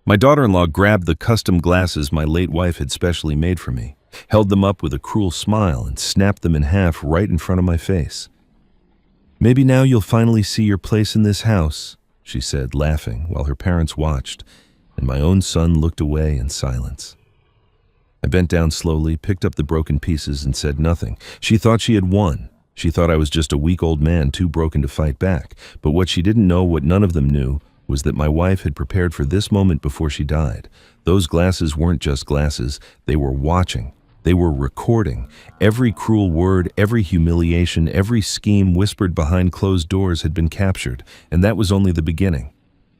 My daughter-in-law grabbed the custom glasses my late wife had specially made for me, held them up with a cruel smile, and snapped them in half right in front of my face. "Maybe now you'll finally see your place in this house," she said, laughing, while her parents watched, and my own son looked away in silence. I bent down slowly, picked up the broken pieces, and said nothing. She thought she had won. She thought I was just a weak old man too broken to fight back. But what she didn't know, what none of them knew, was that my wife had prepared for this moment before she died. Those glasses weren't just glasses. They were watching. They were recording. Every cruel word, every humiliation, every scheme whispered behind closed doors had been captured, and that was only the beginning.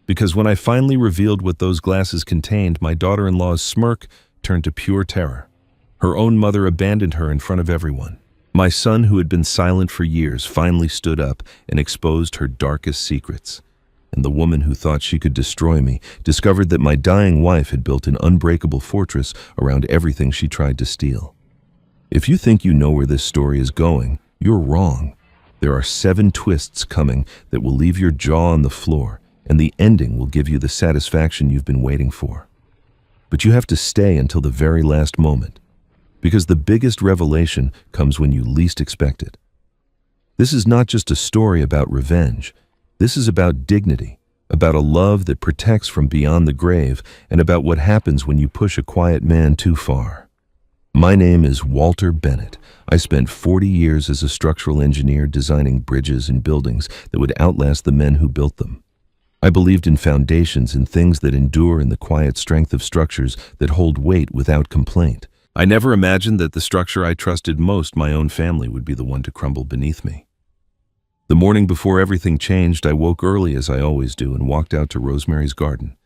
Because when I finally revealed what those glasses contained, my daughter-in-law's smirk turned to pure terror. Her own mother abandoned her in front of everyone. My son, who had been silent for years, finally stood up and exposed her darkest secrets. And the woman who thought she could destroy me discovered that my dying wife had built an unbreakable fortress around everything she tried to steal. If you think you know where this story is going, you're wrong. There are 7 twists coming that will leave your jaw on the floor, and the ending will give you the satisfaction you've been waiting for. But you have to stay until the very last moment, because the biggest revelation comes when you least expect it. This is not just a story about revenge. This is about dignity, about a love that protects from beyond the grave, and about what happens when you push a quiet man too far. My name is Walter Bennett. I spent 40 years as a structural engineer designing bridges and buildings that would outlast the men who built them. I believed in foundations and things that endure, in the quiet strength of structures that hold weight without complaint. I never imagined that the structure I trusted most, my own family, would be the one to crumble beneath me. The morning before everything changed, I woke early as I always do and walked out to Rosemary's garden.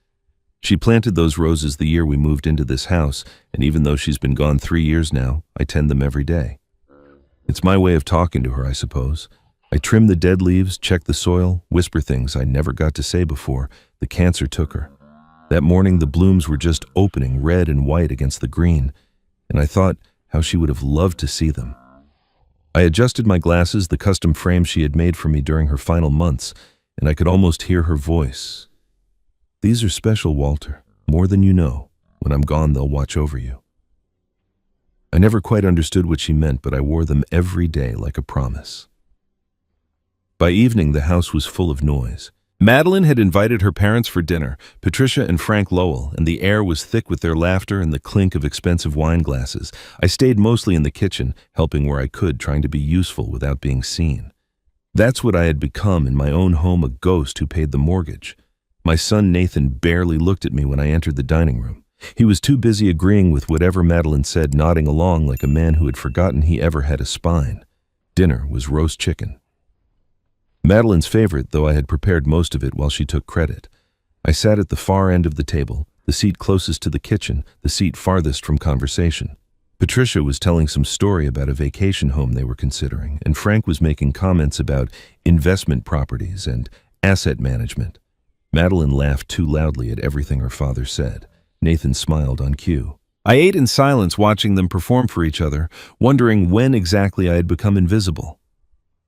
She planted those roses the year we moved into this house, and even though she's been gone 3 years now, I tend them every day. It's my way of talking to her, I suppose. I trim the dead leaves, check the soil, whisper things I never got to say before. The cancer took her. That morning the blooms were just opening, red and white against the green, and I thought how she would have loved to see them. I adjusted my glasses, the custom frames she had made for me during her final months, and I could almost hear her voice. "These are special, Walter, more than you know. When I'm gone, they'll watch over you." I never quite understood what she meant, but I wore them every day like a promise. By evening, the house was full of noise. Madeline had invited her parents for dinner, Patricia and Frank Lowell, and the air was thick with their laughter and the clink of expensive wine glasses. I stayed mostly in the kitchen, helping where I could, trying to be useful without being seen. That's what I had become in my own home, a ghost who paid the mortgage. My son Nathan barely looked at me when I entered the dining room. He was too busy agreeing with whatever Madeline said, nodding along like a man who had forgotten he ever had a spine. Dinner was roast chicken. Madeline's favorite, though I had prepared most of it while she took credit. I sat at the far end of the table, the seat closest to the kitchen, the seat farthest from conversation. Patricia was telling some story about a vacation home they were considering, and Frank was making comments about investment properties and asset management. Madeline laughed too loudly at everything her father said. Nathan smiled on cue. I ate in silence, watching them perform for each other, wondering when exactly I had become invisible.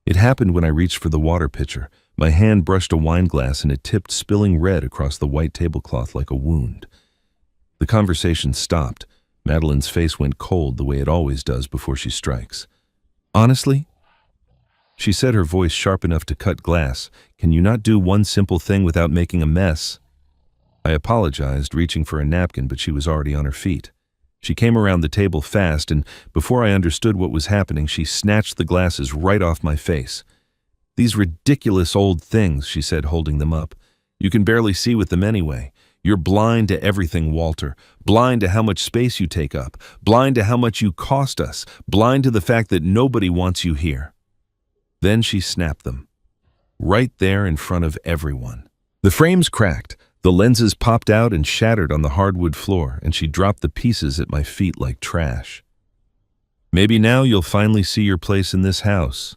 It happened when I reached for the water pitcher. My hand brushed a wine glass and it tipped, spilling red across the white tablecloth like a wound. The conversation stopped. Madeline's face went cold the way it always does before she strikes. "Honestly?" She said, her voice sharp enough to cut glass. "Can you not do one simple thing without making a mess?" I apologized, reaching for a napkin, but she was already on her feet. She came around the table fast, and before I understood what was happening, she snatched the glasses right off my face. "These ridiculous old things," she said, holding them up. "You can barely see with them anyway. You're blind to everything, Walter. Blind to how much space you take up. Blind to how much you cost us. Blind to the fact that nobody wants you here." Then she snapped them. Right there in front of everyone. The frames cracked. The lenses popped out and shattered on the hardwood floor, and she dropped the pieces at my feet like trash. "Maybe now you'll finally see your place in this house."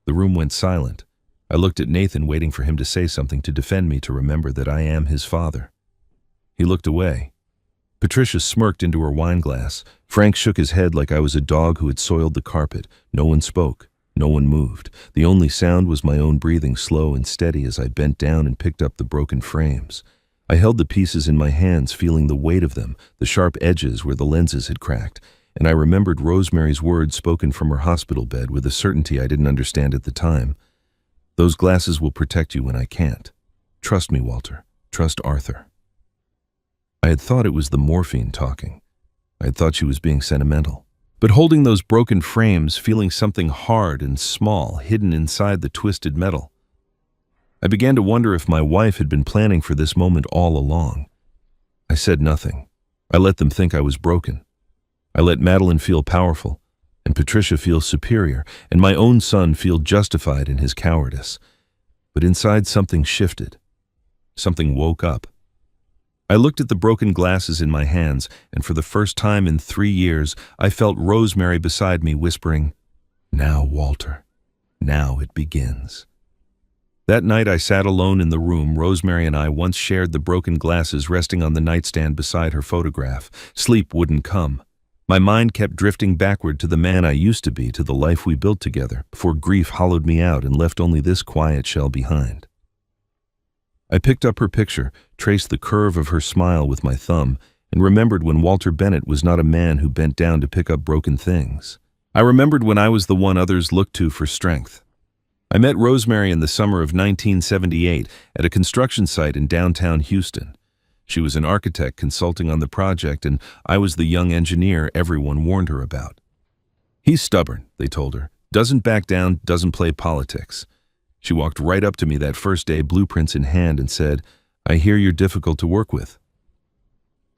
The room went silent. I looked at Nathan, waiting for him to say something to defend me, to remember that I am his father. He looked away. Patricia smirked into her wine glass. Frank shook his head like I was a dog who had soiled the carpet. No one spoke. No one moved. The only sound was my own breathing, slow and steady, as I bent down and picked up the broken frames. I held the pieces in my hands, feeling the weight of them, the sharp edges where the lenses had cracked, and I remembered Rosemary's words spoken from her hospital bed with a certainty I didn't understand at the time. Those glasses will protect you when I can't. Trust me, Walter. Trust Arthur. I had thought it was the morphine talking. I had thought she was being sentimental. But holding those broken frames, feeling something hard and small hidden inside the twisted metal, I began to wonder if my wife had been planning for this moment all along. I said nothing. I let them think I was broken. I let Madeline feel powerful, and Patricia feel superior, and my own son feel justified in his cowardice. But inside something shifted. Something woke up. I looked at the broken glasses in my hands, and for the first time in 3 years, I felt Rosemary beside me whispering, "Now, Walter, now it begins." That night I sat alone in the room Rosemary and I once shared, the broken glasses resting on the nightstand beside her photograph. Sleep wouldn't come. My mind kept drifting backward to the man I used to be, to the life we built together, before grief hollowed me out and left only this quiet shell behind. I picked up her picture, traced the curve of her smile with my thumb, and remembered when Walter Bennett was not a man who bent down to pick up broken things. I remembered when I was the one others looked to for strength. I met Rosemary in the summer of 1978 at a construction site in downtown Houston. She was an architect consulting on the project, and I was the young engineer everyone warned her about. "He's stubborn," they told her. "Doesn't back down, doesn't play politics." She walked right up to me that first day, blueprints in hand, and said, "I hear you're difficult to work with."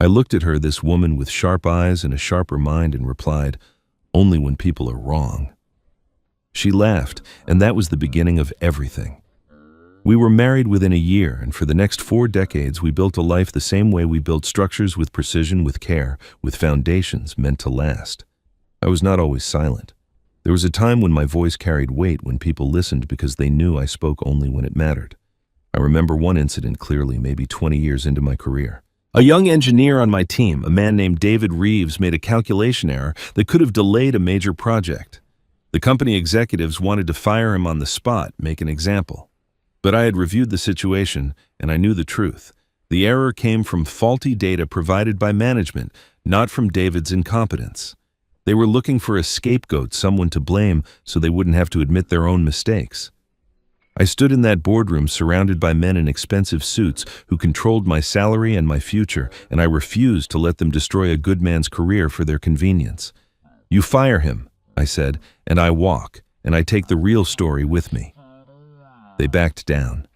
I looked at her, this woman with sharp eyes and a sharper mind, and replied, "Only when people are wrong." She laughed, and that was the beginning of everything. We were married within a year, and for the next 4 decades we built a life the same way we built structures, with precision, with care, with foundations meant to last. I was not always silent. There was a time when my voice carried weight, when people listened because they knew I spoke only when it mattered. I remember one incident clearly, maybe 20 years into my career. A young engineer on my team, a man named David Reeves, made a calculation error that could have delayed a major project. The company executives wanted to fire him on the spot, make an example. But I had reviewed the situation, and I knew the truth. The error came from faulty data provided by management, not from David's incompetence. They were looking for a scapegoat, someone to blame, so they wouldn't have to admit their own mistakes. I stood in that boardroom surrounded by men in expensive suits who controlled my salary and my future, and I refused to let them destroy a good man's career for their convenience. "You fire him," I said, "and I walk, and I take the real story with me." They backed down.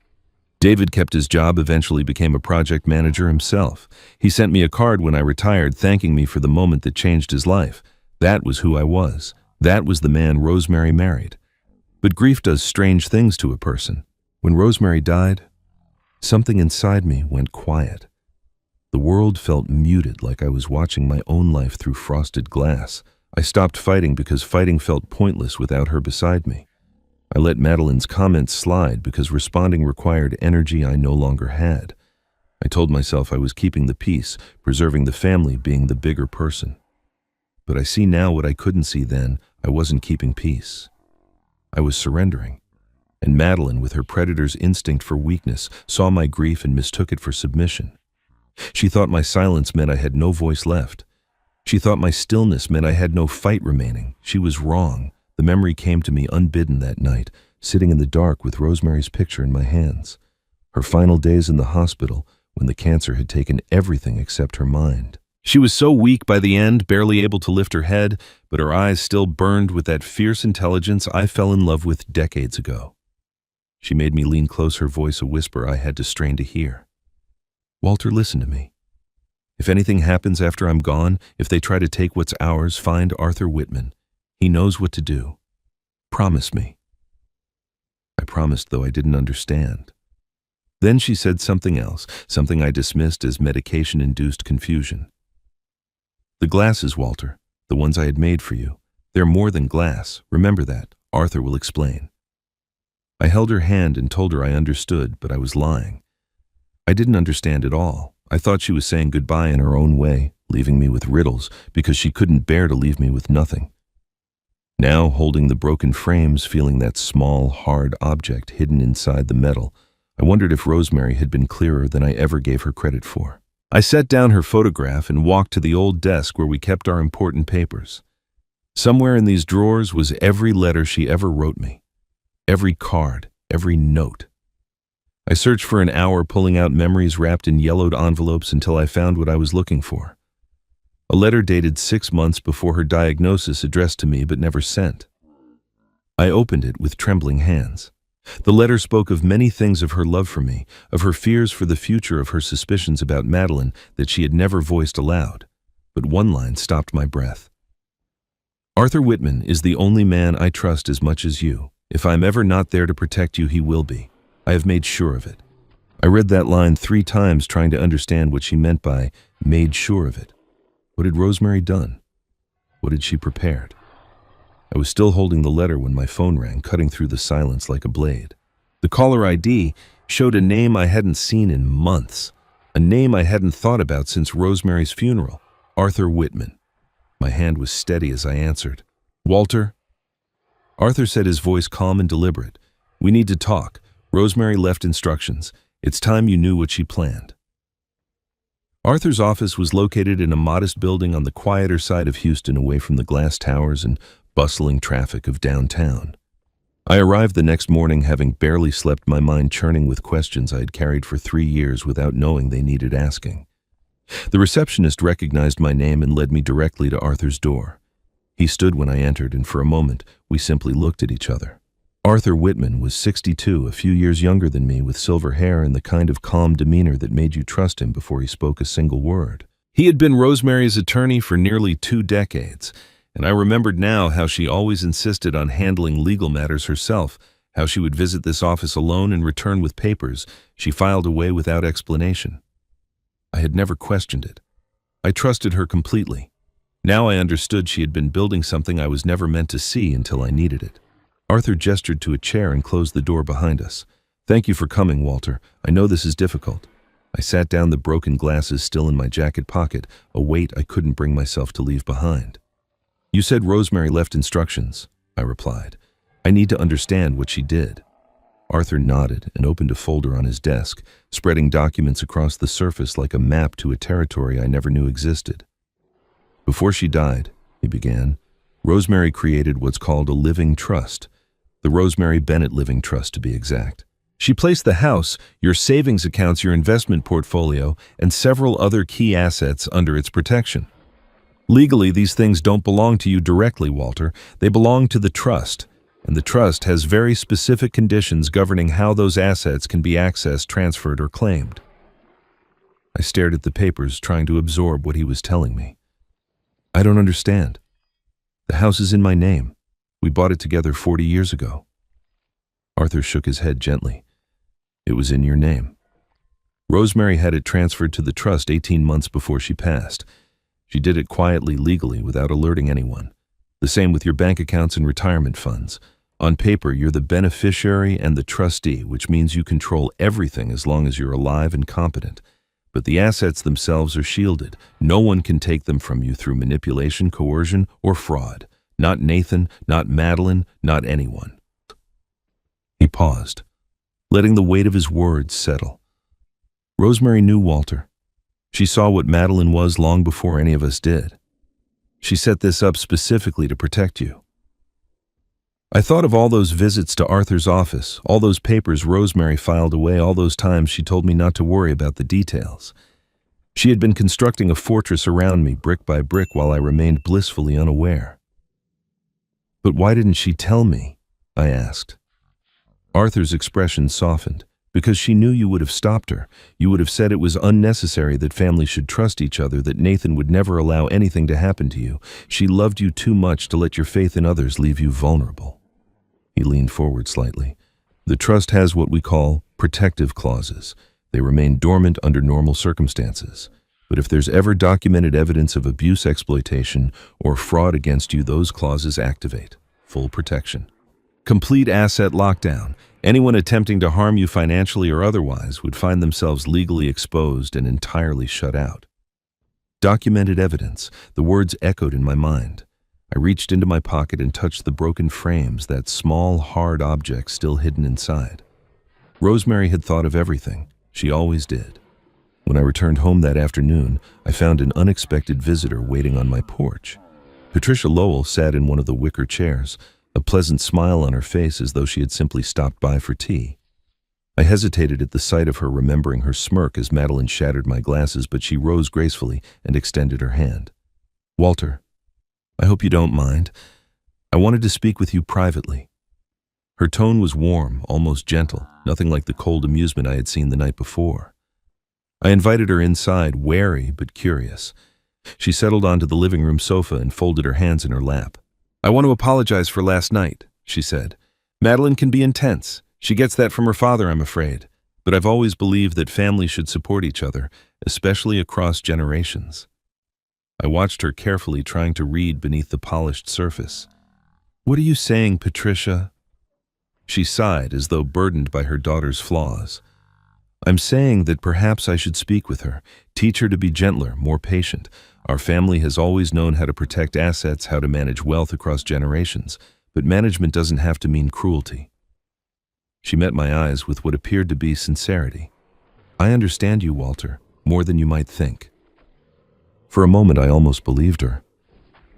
David kept his job, eventually became a project manager himself. He sent me a card when I retired, thanking me for the moment that changed his life. That was who I was. That was the man Rosemary married. But grief does strange things to a person. When Rosemary died, something inside me went quiet. The world felt muted, like I was watching my own life through frosted glass. I stopped fighting because fighting felt pointless without her beside me. I let Madeline's comments slide because responding required energy I no longer had. I told myself I was keeping the peace, preserving the family, being the bigger person. But I see now what I couldn't see then. I wasn't keeping peace. I was surrendering. And Madeline, with her predator's instinct for weakness, saw my grief and mistook it for submission. She thought my silence meant I had no voice left. She thought my stillness meant I had no fight remaining. She was wrong. The memory came to me unbidden that night, sitting in the dark with Rosemary's picture in my hands. Her final days in the hospital, when the cancer had taken everything except her mind. She was so weak by the end, barely able to lift her head, but her eyes still burned with that fierce intelligence I fell in love with decades ago. She made me lean close, her voice a whisper I had to strain to hear. "Walter, listen to me. If anything happens after I'm gone, if they try to take what's ours, find Arthur Whitman. He knows what to do. Promise me." I promised, though I didn't understand. Then she said something else, something I dismissed as medication-induced confusion. "The glasses, Walter, the ones I had made for you, they're more than glass. Remember that. Arthur will explain." I held her hand and told her I understood, but I was lying. I didn't understand at all. I thought she was saying goodbye in her own way, leaving me with riddles, because she couldn't bear to leave me with nothing. Now, holding the broken frames, feeling that small, hard object hidden inside the metal, I wondered if Rosemary had been clearer than I ever gave her credit for. I set down her photograph and walked to the old desk where we kept our important papers. Somewhere in these drawers was every letter she ever wrote me, every card, every note. I searched for an hour, pulling out memories wrapped in yellowed envelopes until I found what I was looking for. A letter dated 6 months before her diagnosis, addressed to me but never sent. I opened it with trembling hands. The letter spoke of many things: of her love for me, of her fears for the future, of her suspicions about Madeline that she had never voiced aloud. But one line stopped my breath. Arthur Whitman is the only man I trust as much as you. If I'm ever not there to protect you, he will be. I have made sure of it. I read that line 3 times, trying to understand what she meant by made sure of it. What had Rosemary done? What had she prepared? I was still holding the letter when my phone rang, cutting through the silence like a blade. The caller ID showed a name I hadn't seen in months, a name I hadn't thought about since Rosemary's funeral: Arthur Whitman. My hand was steady as I answered. "Walter?" Arthur said, his voice calm and deliberate. "We need to talk. Rosemary left instructions. It's time you knew what she planned." Arthur's office was located in a modest building on the quieter side of Houston, away from the glass towers and bustling traffic of downtown. I arrived the next morning, having barely slept, my mind churning with questions I had carried for 3 years without knowing they needed asking. The receptionist recognized my name and led me directly to Arthur's door. He stood when I entered, and for a moment we simply looked at each other. Arthur Whitman was 62, a few years younger than me, with silver hair and the kind of calm demeanor that made you trust him before he spoke a single word. He had been Rosemary's attorney for nearly 2 decades, and I remembered now how she always insisted on handling legal matters herself, how she would visit this office alone and return with papers she filed away without explanation. I had never questioned it. I trusted her completely. Now I understood she had been building something I was never meant to see until I needed it. Arthur gestured to a chair and closed the door behind us. "Thank you for coming, Walter. I know this is difficult." I sat down, the broken glasses still in my jacket pocket, a weight I couldn't bring myself to leave behind. "You said Rosemary left instructions," I replied. "I need to understand what she did." Arthur nodded and opened a folder on his desk, spreading documents across the surface like a map to a territory I never knew existed. "Before she died," he began, "Rosemary created what's called a living trust, the Rosemary Bennett Living Trust to be exact. She placed the house, your savings accounts, your investment portfolio, and several other key assets under its protection. Legally, these things don't belong to you directly, Walter. They belong to the trust, and the trust has very specific conditions governing how those assets can be accessed, transferred, or claimed." I stared at the papers, trying to absorb what he was telling me. "I don't understand. The house is in my name. We bought it together 40 years ago." Arthur shook his head gently. "It was in your name. Rosemary had it transferred to the trust 18 months before she passed. She did it quietly, legally, without alerting anyone. The same with your bank accounts and retirement funds. On paper, you're the beneficiary and the trustee, which means you control everything as long as you're alive and competent. But the assets themselves are shielded. No one can take them from you through manipulation, coercion, or fraud. Not Nathan, not Madeline, not anyone." He paused, letting the weight of his words settle. "Rosemary knew Walter. She saw what Madeline was long before any of us did. She set this up specifically to protect you." I thought of all those visits to Arthur's office, all those papers Rosemary filed away, all those times she told me not to worry about the details. She had been constructing a fortress around me, brick by brick, while I remained blissfully unaware. "But why didn't she tell me?" I asked. Arthur's expression softened. "Because she knew you would have stopped her. You would have said it was unnecessary, that families should trust each other, that Nathan would never allow anything to happen to you. She loved you too much to let your faith in others leave you vulnerable." He leaned forward slightly. "The trust has what we call protective clauses. They remain dormant under normal circumstances. But if there's ever documented evidence of abuse, exploitation, or fraud against you, those clauses activate. Full protection. Complete asset lockdown. Anyone attempting to harm you financially or otherwise would find themselves legally exposed and entirely shut out." Documented evidence. The words echoed in my mind. I reached into my pocket and touched the broken frames, that small, hard object still hidden inside. Rosemary had thought of everything. She always did. When I returned home that afternoon, I found an unexpected visitor waiting on my porch. Patricia Lowell sat in one of the wicker chairs, a pleasant smile on her face as though she had simply stopped by for tea. I hesitated at the sight of her, remembering her smirk as Madeline shattered my glasses, but she rose gracefully and extended her hand. "Walter, I hope you don't mind. I wanted to speak with you privately." Her tone was warm, almost gentle, nothing like the cold amusement I had seen the night before. I invited her inside, wary but curious. She settled onto the living room sofa and folded her hands in her lap. "I want to apologize for last night," she said. "Madeline can be intense. She gets that from her father, I'm afraid. But I've always believed that families should support each other, especially across generations." I watched her carefully, trying to read beneath the polished surface. "What are you saying, Patricia?" She sighed, as though burdened by her daughter's flaws. "I'm saying that perhaps I should speak with her, teach her to be gentler, more patient. Our family has always known how to protect assets, how to manage wealth across generations, but management doesn't have to mean cruelty." She met my eyes with what appeared to be sincerity. "I understand you, Walter, more than you might think." For a moment, I almost believed her.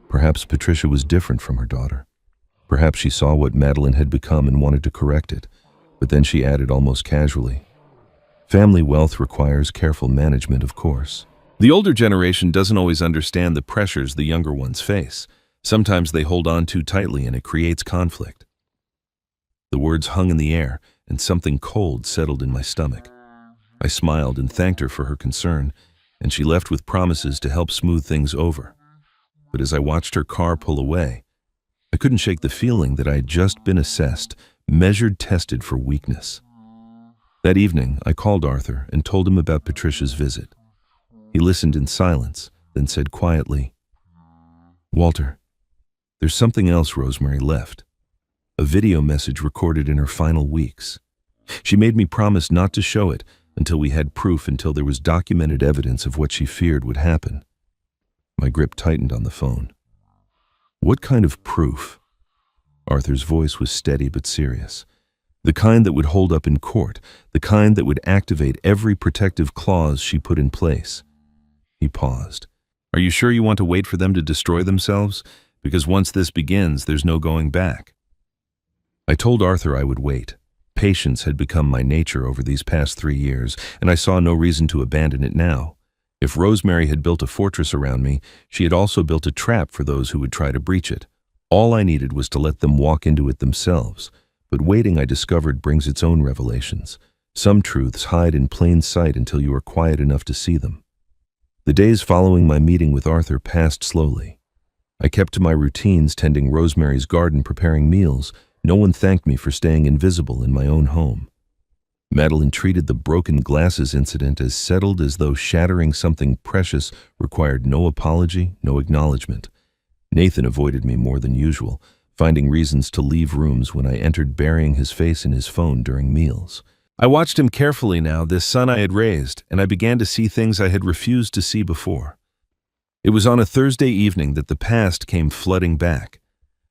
Perhaps Patricia was different from her daughter. Perhaps she saw what Madeline had become and wanted to correct it. But then she added almost casually, "Family wealth requires careful management, of course. The older generation doesn't always understand the pressures the younger ones face. Sometimes they hold on too tightly and it creates conflict." The words hung in the air, and something cold settled in my stomach. I smiled and thanked her for her concern, and she left with promises to help smooth things over. But as I watched her car pull away, I couldn't shake the feeling that I had just been assessed, measured, tested for weakness. That evening, I called Arthur and told him about Patricia's visit. He listened in silence, then said quietly, "Walter, there's something else Rosemary left. A video message recorded in her final weeks. She made me promise not to show it until we had proof, until there was documented evidence of what she feared would happen." My grip tightened on the phone. "What kind of proof?" Arthur's voice was steady but serious. "The kind that would hold up in court, the kind that would activate every protective clause she put in place." He paused. "Are you sure you want to wait for them to destroy themselves? Because once this begins, there's no going back." I told Arthur I would wait. Patience had become my nature over these past 3 years, and I saw no reason to abandon it now. If Rosemary had built a fortress around me, she had also built a trap for those who would try to breach it. All I needed was to let them walk into it themselves. But waiting, I discovered, brings its own revelations. Some truths hide in plain sight until you are quiet enough to see them. The days following my meeting with Arthur passed slowly. I kept to my routines, tending Rosemary's garden, preparing meals. No one thanked me for staying invisible in my own home. Madeline treated the broken glasses incident as settled, as though shattering something precious required no apology, no acknowledgement. Nathan avoided me more than usual, finding reasons to leave rooms when I entered, burying his face in his phone during meals. I watched him carefully now, this son I had raised, and I began to see things I had refused to see before. It was on a Thursday evening that the past came flooding back.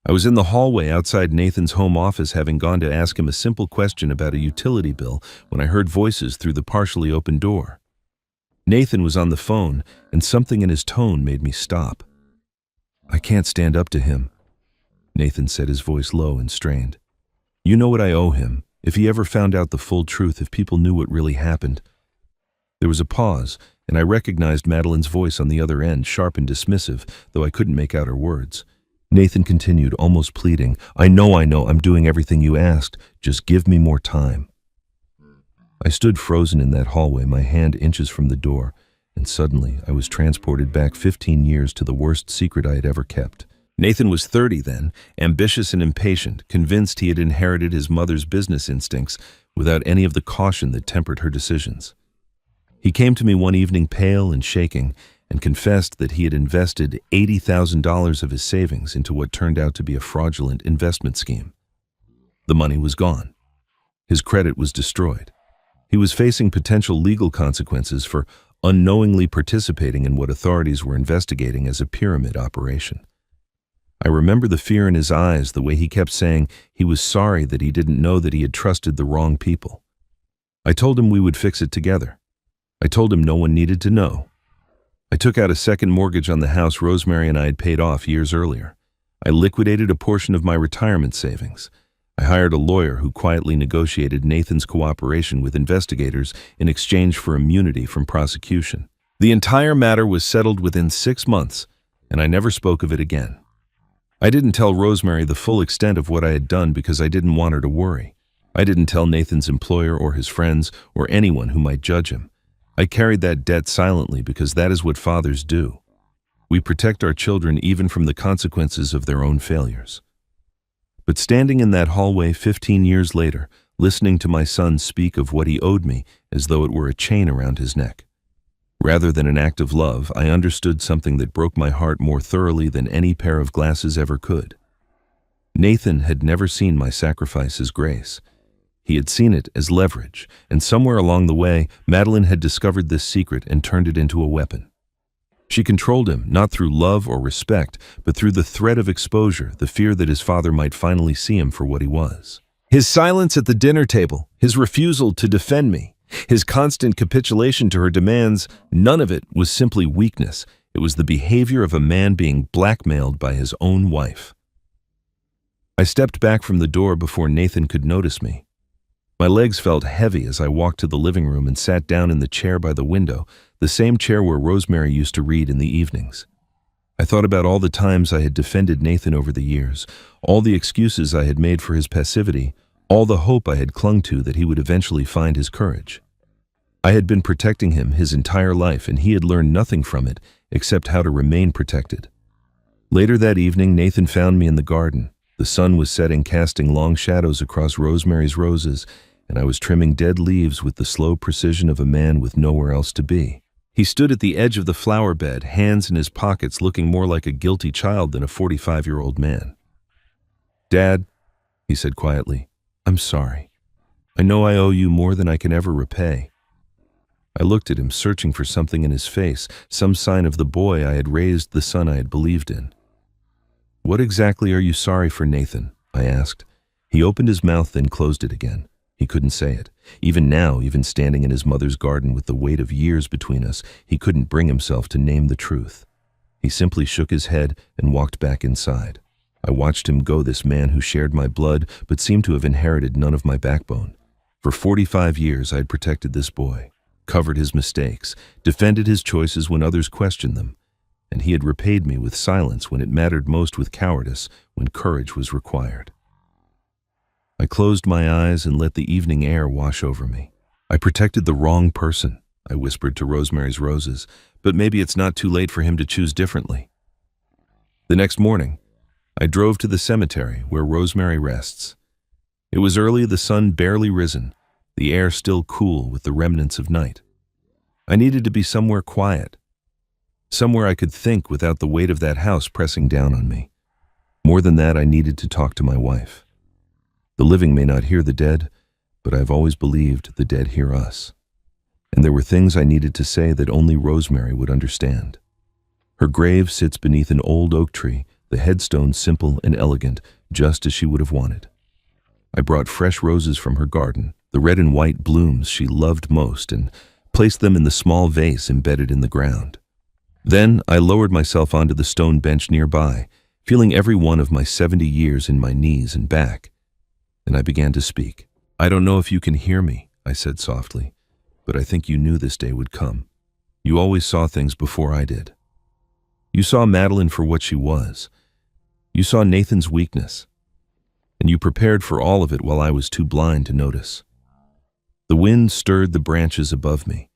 I was in the hallway outside Nathan's home office, having gone to ask him a simple question about a utility bill, when I heard voices through the partially open door. Nathan was on the phone, and something in his tone made me stop. "I can't stand up to him," Nathan said, his voice low and strained. "You know what I owe him. If he ever found out the full truth, if people knew what really happened." There was a pause, and I recognized Madeline's voice on the other end, sharp and dismissive, though I couldn't make out her words. Nathan continued, almost pleading, I know, I'm doing everything you asked. Just give me more time." I stood frozen in that hallway, my hand inches from the door, and suddenly I was transported back 15 years to the worst secret I had ever kept. Nathan was 30 then, ambitious and impatient, convinced he had inherited his mother's business instincts without any of the caution that tempered her decisions. He came to me one evening, pale and shaking, and confessed that he had invested $80,000 of his savings into what turned out to be a fraudulent investment scheme. The money was gone. His credit was destroyed. He was facing potential legal consequences for unknowingly participating in what authorities were investigating as a pyramid operation. I remember the fear in his eyes, the way he kept saying he was sorry that he didn't know, that he had trusted the wrong people. I told him we would fix it together. I told him no one needed to know. I took out a second mortgage on the house Rosemary and I had paid off years earlier. I liquidated a portion of my retirement savings. I hired a lawyer who quietly negotiated Nathan's cooperation with investigators in exchange for immunity from prosecution. The entire matter was settled within 6 months, and I never spoke of it again. I didn't tell Rosemary the full extent of what I had done because I didn't want her to worry. I didn't tell Nathan's employer or his friends or anyone who might judge him. I carried that debt silently because that is what fathers do. We protect our children even from the consequences of their own failures. But standing in that hallway 15 years later, listening to my son speak of what he owed me as though it were a chain around his neck. Rather than an act of love, I understood something that broke my heart more thoroughly than any pair of glasses ever could. Nathan had never seen my sacrifice as grace. He had seen it as leverage, and somewhere along the way, Madeline had discovered this secret and turned it into a weapon. She controlled him, not through love or respect, but through the threat of exposure, the fear that his father might finally see him for what he was. His silence at the dinner table, his refusal to defend me, his constant capitulation to her demands, none of it was simply weakness. It was the behavior of a man being blackmailed by his own wife. I stepped back from the door before Nathan could notice me. My legs felt heavy as I walked to the living room and sat down in the chair by the window, the same chair where Rosemary used to read in the evenings. I thought about all the times I had defended Nathan over the years, all the excuses I had made for his passivity, all the hope I had clung to that he would eventually find his courage. I had been protecting him his entire life, and he had learned nothing from it except how to remain protected. Later that evening, Nathan found me in the garden. The sun was setting, casting long shadows across Rosemary's roses, and I was trimming dead leaves with the slow precision of a man with nowhere else to be. He stood at the edge of the flower bed, hands in his pockets, looking more like a guilty child than a 45-year-old man. "Dad," he said quietly, "I'm sorry. I know I owe you more than I can ever repay." I looked at him, searching for something in his face, some sign of the boy I had raised, the son I had believed in. "What exactly are you sorry for, Nathan?" I asked. He opened his mouth, then closed it again. He couldn't say it. Even now, even standing in his mother's garden with the weight of years between us, he couldn't bring himself to name the truth. He simply shook his head and walked back inside. I watched him go, this man who shared my blood but seemed to have inherited none of my backbone. For 45 years I had protected this boy, covered his mistakes, defended his choices when others questioned them, and he had repaid me with silence when it mattered most, with cowardice when courage was required. I closed my eyes and let the evening air wash over me. "I protected the wrong person," I whispered to Rosemary's roses, "but maybe it's not too late for him to choose differently." The next morning, I drove to the cemetery where Rosemary rests. It was early, the sun barely risen, the air still cool with the remnants of night. I needed to be somewhere quiet, somewhere I could think without the weight of that house pressing down on me. More than that, I needed to talk to my wife. The living may not hear the dead, but I've always believed the dead hear us. And there were things I needed to say that only Rosemary would understand. Her grave sits beneath an old oak tree, the headstone simple and elegant, just as she would have wanted. I brought fresh roses from her garden, the red and white blooms she loved most, and placed them in the small vase embedded in the ground. Then I lowered myself onto the stone bench nearby, feeling every one of my 70 years in my knees and back. And I began to speak. "I don't know if you can hear me," I said softly, "but I think you knew this day would come. You always saw things before I did. You saw Madeline for what she was. You saw Nathan's weakness. And you prepared for all of it while I was too blind to notice." The wind stirred the branches above me,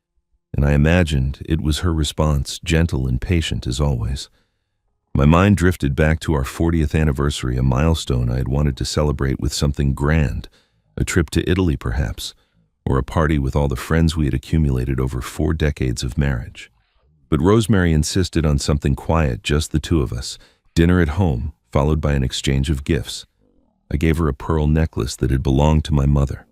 and I imagined it was her response, gentle and patient as always. My mind drifted back to our 40th anniversary, a milestone I had wanted to celebrate with something grand, a trip to Italy perhaps, or a party with all the friends we had accumulated over 4 decades of marriage. But Rosemary insisted on something quiet, just the two of us, dinner at home, followed by an exchange of gifts. I gave her a pearl necklace that had belonged to my mother.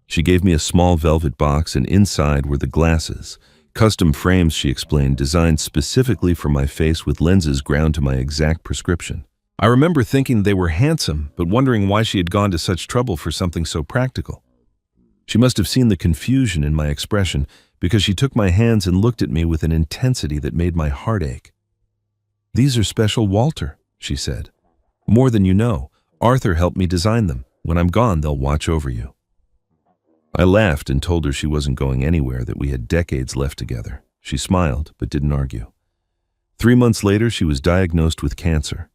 She gave me a small velvet box, and inside were the glasses, custom frames, she explained, designed specifically for my face with lenses ground to my exact prescription. I remember thinking they were handsome, but wondering why she had gone to such trouble for something so practical. She must have seen the confusion in my expression, because she took my hands and looked at me with an intensity that made my heart ache. "These are special, Walter," she said. "More than you know. Arthur helped me design them. When I'm gone, they'll watch over you." I laughed and told her she wasn't going anywhere, that we had decades left together. She smiled, but didn't argue. 3 months later, she was diagnosed with cancer.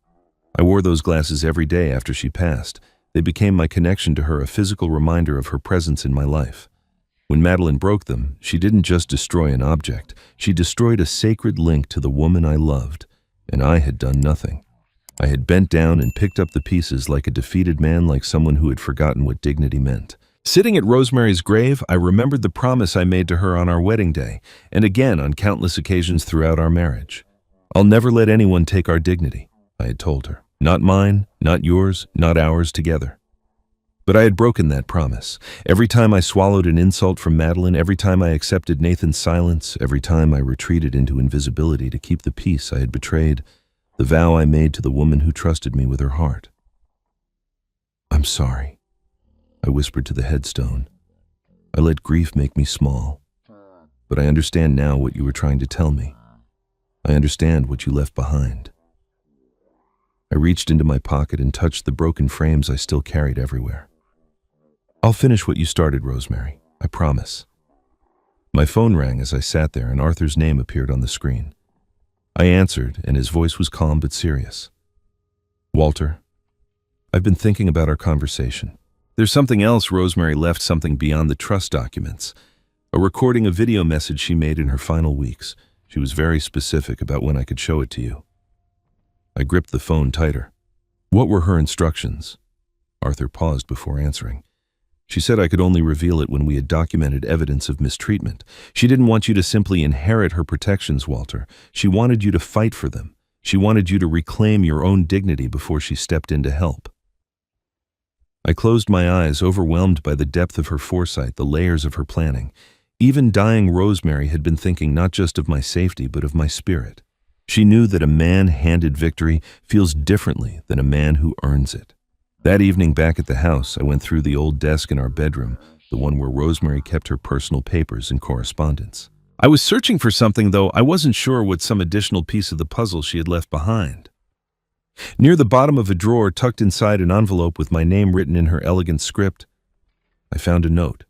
I wore those glasses every day after she passed. They became my connection to her, a physical reminder of her presence in my life. When Madeline broke them, she didn't just destroy an object. She destroyed a sacred link to the woman I loved, and I had done nothing. I had bent down and picked up the pieces like a defeated man, like someone who had forgotten what dignity meant. Sitting at Rosemary's grave, I remembered the promise I made to her on our wedding day, and again on countless occasions throughout our marriage. "I'll never let anyone take our dignity," I had told her. "Not mine, not yours, not ours together." But I had broken that promise. Every time I swallowed an insult from Madeline, every time I accepted Nathan's silence, every time I retreated into invisibility to keep the peace I had betrayed, the vow I made to the woman who trusted me with her heart. "I'm sorry," I whispered to the headstone. "I let grief make me small. But I understand now what you were trying to tell me. I understand what you left behind." I reached into my pocket and touched the broken frames I still carried everywhere. "I'll finish what you started, Rosemary. I promise." My phone rang as I sat there, and Arthur's name appeared on the screen. I answered, and his voice was calm but serious. "Walter, I've been thinking about our conversation. There's something else. Rosemary left something beyond the trust documents. A recording, a video message she made in her final weeks. She was very specific about when I could show it to you." I gripped the phone tighter. "What were her instructions?" Arthur paused before answering. "She said I could only reveal it when we had documented evidence of mistreatment. She didn't want you to simply inherit her protections, Walter. She wanted you to fight for them. She wanted you to reclaim your own dignity before she stepped in to help." I closed my eyes, overwhelmed by the depth of her foresight, the layers of her planning. Even dying Rosemary had been thinking not just of my safety, but of my spirit. She knew that a man-handed victory feels differently than a man who earns it. That evening back at the house, I went through the old desk in our bedroom, the one where Rosemary kept her personal papers and correspondence. I was searching for something, though I wasn't sure what some additional piece of the puzzle she had left behind. Near the bottom of a drawer, tucked inside an envelope with my name written in her elegant script, I found a note.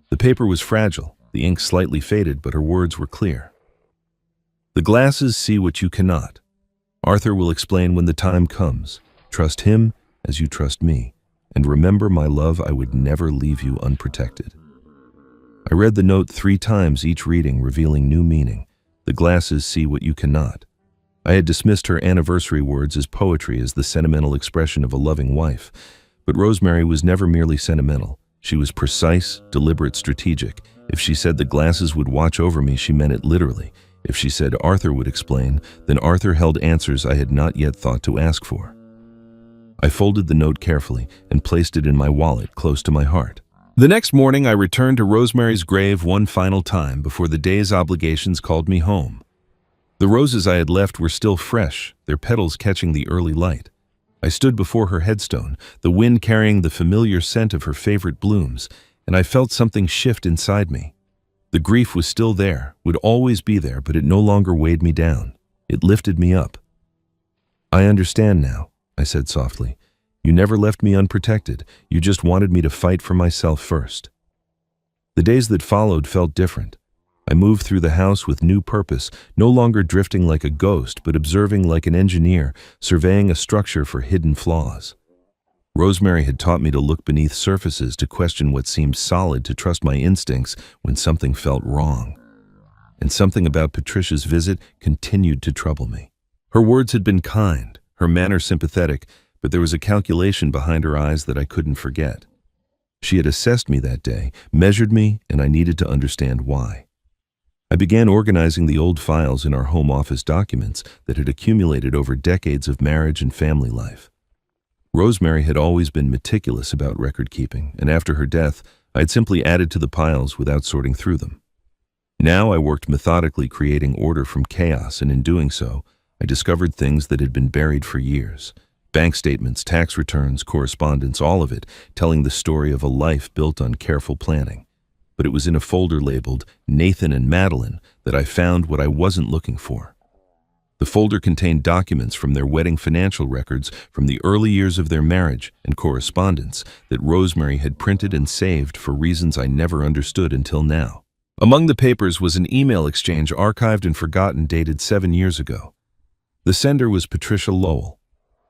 The paper was fragile, the ink slightly faded, but her words were clear. "The glasses see what you cannot. Arthur will explain when the time comes. Trust him as you trust me. And remember, my love, I would never leave you unprotected." I read the note 3 times, each reading revealing new meaning. The glasses see what you cannot. I had dismissed her anniversary words as poetry, as the sentimental expression of a loving wife. But Rosemary was never merely sentimental. She was precise, deliberate, strategic. If she said the glasses would watch over me, she meant it literally. If she said Arthur would explain, then Arthur held answers I had not yet thought to ask for. I folded the note carefully and placed it in my wallet close to my heart. The next morning, I returned to Rosemary's grave one final time before the day's obligations called me home. The roses I had left were still fresh, their petals catching the early light. I stood before her headstone, the wind carrying the familiar scent of her favorite blooms, and I felt something shift inside me. The grief was still there, would always be there, but it no longer weighed me down. It lifted me up. "I understand now," I said softly. "You never left me unprotected. You just wanted me to fight for myself first." The days that followed felt different. I moved through the house with new purpose, no longer drifting like a ghost, but observing like an engineer, surveying a structure for hidden flaws. Rosemary had taught me to look beneath surfaces, to question what seemed solid, to trust my instincts when something felt wrong. And something about Patricia's visit continued to trouble me. Her words had been kind, her manner sympathetic, but there was a calculation behind her eyes that I couldn't forget. She had assessed me that day, measured me, and I needed to understand why. I began organizing the old files in our home office documents that had accumulated over decades of marriage and family life. Rosemary had always been meticulous about record keeping, and after her death, I had simply added to the piles without sorting through them. Now I worked methodically, creating order from chaos, and in doing so, I discovered things that had been buried for years. Bank statements, tax returns, correspondence, all of it, telling the story of a life built on careful planning. But it was in a folder labeled Nathan and Madeline that I found what I wasn't looking for. The folder contained documents from their wedding financial records from the early years of their marriage and correspondence that Rosemary had printed and saved for reasons I never understood until now. Among the papers was an email exchange archived and forgotten dated 7 years ago. The sender was Patricia Lowell.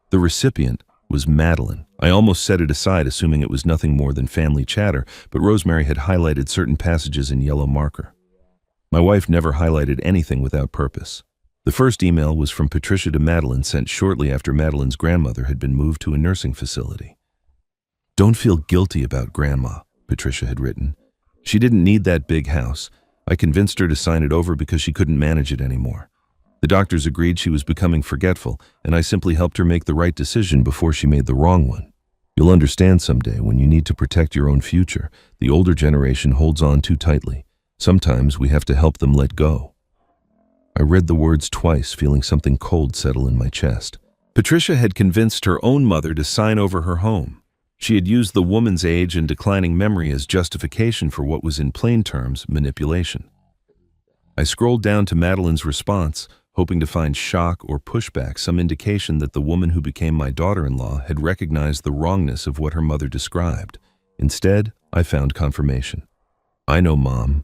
The recipient was Madeline. I almost set it aside, assuming it was nothing more than family chatter, but Rosemary had highlighted certain passages in yellow marker. My wife never highlighted anything without purpose. The first email was from Patricia to Madeline, sent shortly after Madeline's grandmother had been moved to a nursing facility. "Don't feel guilty about Grandma," Patricia had written. "She didn't need that big house. I convinced her to sign it over because she couldn't manage it anymore. The doctors agreed she was becoming forgetful, and I simply helped her make the right decision before she made the wrong one. You'll understand someday when you need to protect your own future. The older generation holds on too tightly. Sometimes we have to help them let go." I read the words twice, feeling something cold settle in my chest. Patricia had convinced her own mother to sign over her home. She had used the woman's age and declining memory as justification for what was in plain terms manipulation. I scrolled down to Madeline's response, hoping to find shock or pushback, some indication that the woman who became my daughter-in-law had recognized the wrongness of what her mother described. Instead, I found confirmation. "I know, Mom,"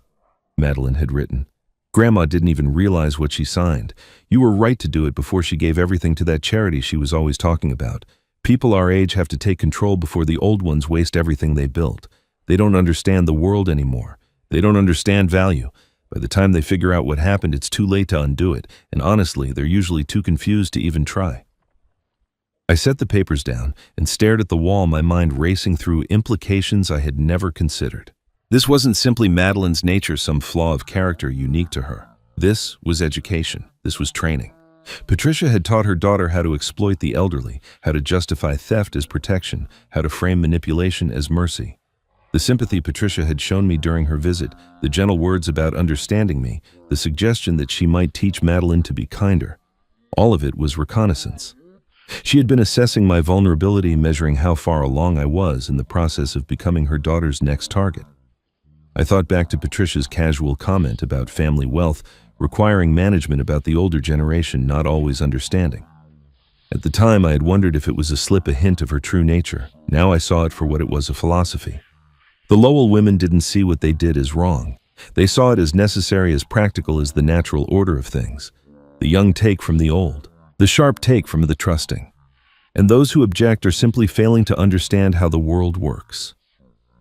Madeline had written. "Grandma didn't even realize what she signed. You were right to do it before she gave everything to that charity she was always talking about. People our age have to take control before the old ones waste everything they built. They don't understand the world anymore. They don't understand value. By the time they figure out what happened, it's too late to undo it, and honestly, they're usually too confused to even try." I set the papers down and stared at the wall, my mind racing through implications I had never considered. This wasn't simply Madeline's nature, some flaw of character unique to her. This was education. This was training. Patricia had taught her daughter how to exploit the elderly, how to justify theft as protection, how to frame manipulation as mercy. The sympathy Patricia had shown me during her visit, the gentle words about understanding me, the suggestion that she might teach Madeline to be kinder, all of it was reconnaissance. She had been assessing my vulnerability, measuring how far along I was in the process of becoming her daughter's next target. I thought back to Patricia's casual comment about family wealth requiring management, about the older generation not always understanding. At the time, I had wondered if it was a slip, a hint of her true nature. Now I saw it for what it was, a philosophy. The Lowell women didn't see what they did as wrong. They saw it as necessary, as practical as the natural order of things. The young take from the old, the sharp take from the trusting. And those who object are simply failing to understand how the world works.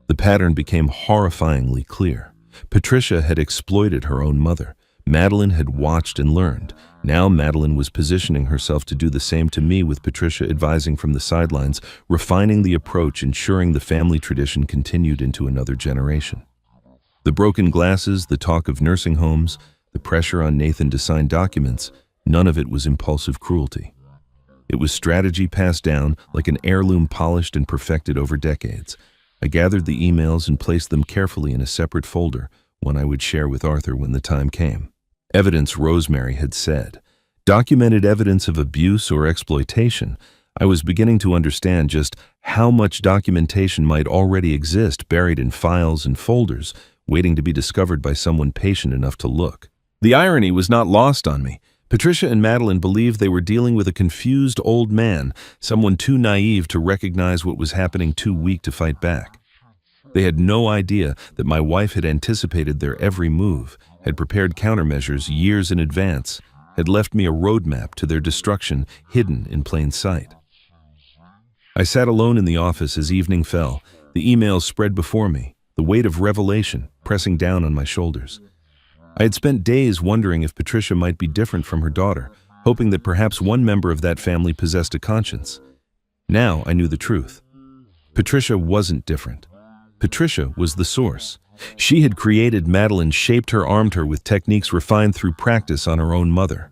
The pattern became horrifyingly clear. Patricia had exploited her own mother. Madeline had watched and learned. Now Madeline was positioning herself to do the same to me, with Patricia advising from the sidelines, refining the approach, ensuring the family tradition continued into another generation. The broken glasses, the talk of nursing homes, the pressure on Nathan to sign documents, none of it was impulsive cruelty. It was strategy passed down like an heirloom, polished and perfected over decades. I gathered the emails and placed them carefully in a separate folder, one I would share with Arthur when the time came. Evidence, Rosemary had said. Documented evidence of abuse or exploitation. I was beginning to understand just how much documentation might already exist, buried in files and folders, waiting to be discovered by someone patient enough to look. The irony was not lost on me. Patricia and Madeline believed they were dealing with a confused old man, someone too naive to recognize what was happening, too weak to fight back. They had no idea that my wife had anticipated their every move, had prepared countermeasures years in advance, had left me a roadmap to their destruction hidden in plain sight. I sat alone in the office as evening fell, the emails spread before me, the weight of revelation pressing down on my shoulders. I had spent days wondering if Patricia might be different from her daughter, hoping that perhaps one member of that family possessed a conscience. Now I knew the truth. Patricia wasn't different. Patricia was the source. She had created Madeline, shaped her, armed her with techniques refined through practice on her own mother.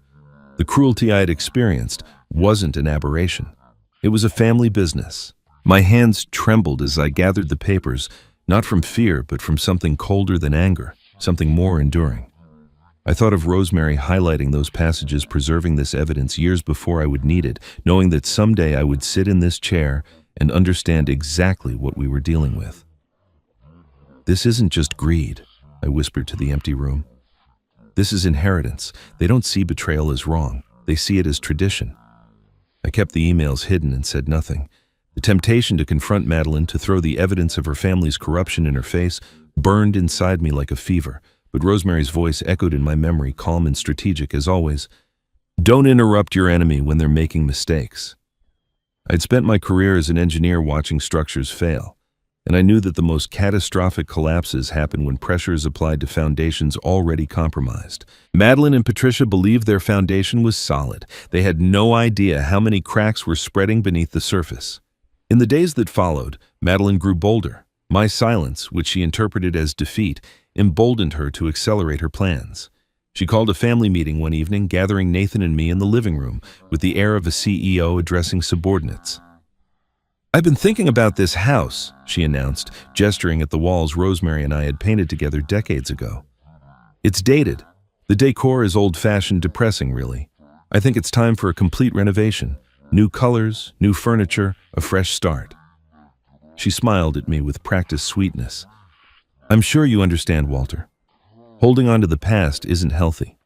The cruelty I had experienced wasn't an aberration. It was a family business. My hands trembled as I gathered the papers, not from fear, but from something colder than anger, something more enduring. I thought of Rosemary highlighting those passages, preserving this evidence years before I would need it, knowing that someday I would sit in this chair and understand exactly what we were dealing with. This isn't just greed, I whispered to the empty room. This is inheritance. They don't see betrayal as wrong. They see it as tradition. I kept the emails hidden and said nothing. The temptation to confront Madeline, to throw the evidence of her family's corruption in her face, burned inside me like a fever. But Rosemary's voice echoed in my memory, calm and strategic as always. Don't interrupt your enemy when they're making mistakes. I'd spent my career as an engineer watching structures fail, and I knew that the most catastrophic collapses happen when pressure is applied to foundations already compromised. Madeline and Patricia believed their foundation was solid. They had no idea how many cracks were spreading beneath the surface. In the days that followed, Madeline grew bolder. My silence, which she interpreted as defeat, emboldened her to accelerate her plans. She called a family meeting one evening, gathering Nathan and me in the living room, with the air of a CEO addressing subordinates. I've been thinking about this house, she announced, gesturing at the walls Rosemary and I had painted together decades ago. It's dated. The decor is old-fashioned, depressing, really. I think it's time for a complete renovation. New colors, new furniture, a fresh start. She smiled at me with practiced sweetness. I'm sure you understand, Walter. Holding on to the past isn't healthy.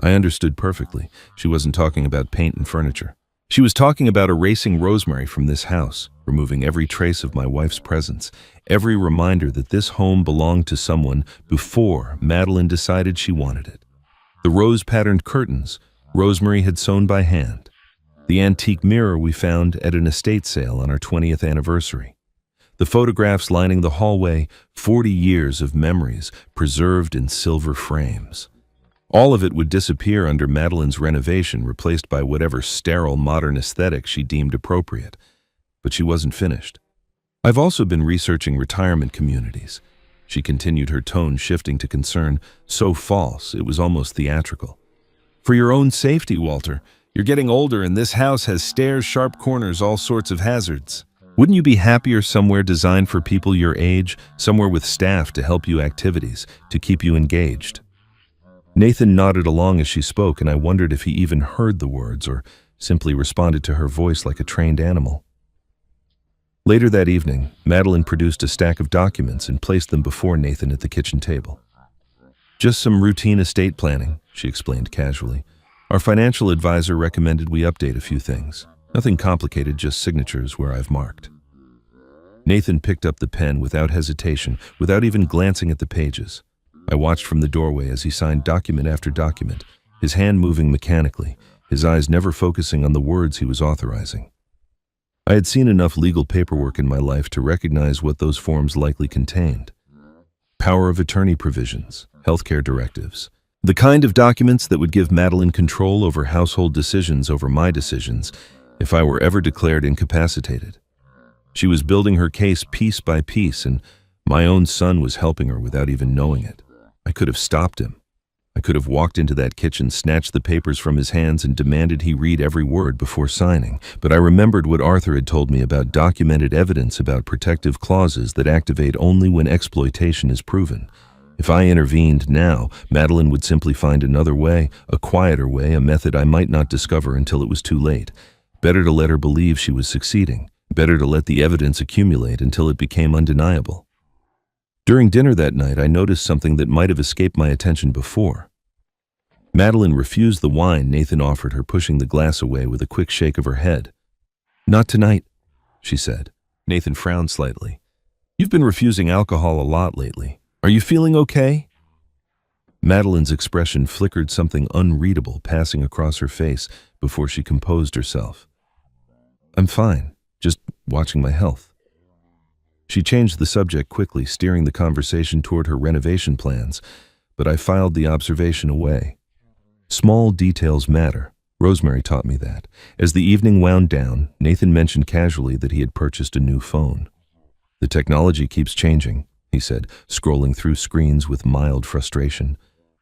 I understood perfectly. She wasn't talking about paint and furniture. She was talking about erasing Rosemary from this house, removing every trace of my wife's presence, every reminder that this home belonged to someone before Madeline decided she wanted it. The rose-patterned curtains Rosemary had sewn by hand. The antique mirror we found at an estate sale on our 20th anniversary. The photographs lining the hallway, 40 years of memories preserved in silver frames. All of it would disappear under Madeline's renovation, replaced by whatever sterile modern aesthetic she deemed appropriate. But she wasn't finished. I've also been researching retirement communities. She continued, her tone shifting to concern so false it was almost theatrical. For your own safety, Walter. You're getting older and this house has stairs, sharp corners, all sorts of hazards. Wouldn't you be happier somewhere designed for people your age, somewhere with staff to help you activities, to keep you engaged? Nathan nodded along as she spoke, and I wondered if he even heard the words or simply responded to her voice like a trained animal. Later that evening, Madeline produced a stack of documents and placed them before Nathan at the kitchen table. Just some routine estate planning, she explained casually. Our financial advisor recommended we update a few things. Nothing complicated, just signatures where I've marked. Nathan picked up the pen without hesitation, without even glancing at the pages. I watched from the doorway as he signed document after document, his hand moving mechanically, his eyes never focusing on the words he was authorizing. I had seen enough legal paperwork in my life to recognize what those forms likely contained. Power of attorney provisions, healthcare directives, the kind of documents that would give Madeline control over household decisions, over my decisions, if I were ever declared incapacitated. She was building her case piece by piece, and my own son was helping her without even knowing it. I could have stopped him. I could have walked into that kitchen, snatched the papers from his hands, and demanded he read every word before signing. But I remembered what Arthur had told me about documented evidence, about protective clauses that activate only when exploitation is proven. If I intervened now, Madeline would simply find another way, a quieter way, a method I might not discover until it was too late. Better to let her believe she was succeeding. Better to let the evidence accumulate until it became undeniable. During dinner that night, I noticed something that might have escaped my attention before. Madeline refused the wine Nathan offered her, pushing the glass away with a quick shake of her head. Not tonight, she said. Nathan frowned slightly. You've been refusing alcohol a lot lately. Are you feeling okay? Madeline's expression flickered, something unreadable passing across her face before she composed herself. I'm fine, just watching my health. She changed the subject quickly, steering the conversation toward her renovation plans, but I filed the observation away. Small details matter. Rosemary taught me that. As the evening wound down, Nathan mentioned casually that he had purchased a new phone. The technology keeps changing, he said, scrolling through screens with mild frustration.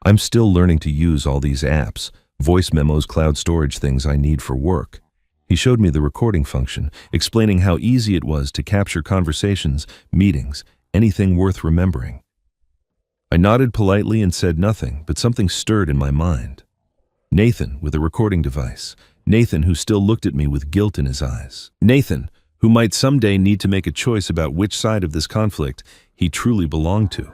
I'm still learning to use all these apps, voice memos, cloud storage, things I need for work. He showed me the recording function, explaining how easy it was to capture conversations, meetings, anything worth remembering. I nodded politely and said nothing, but something stirred in my mind. Nathan, with a recording device. Nathan, who still looked at me with guilt in his eyes. Nathan, who might someday need to make a choice about which side of this conflict he truly belonged to.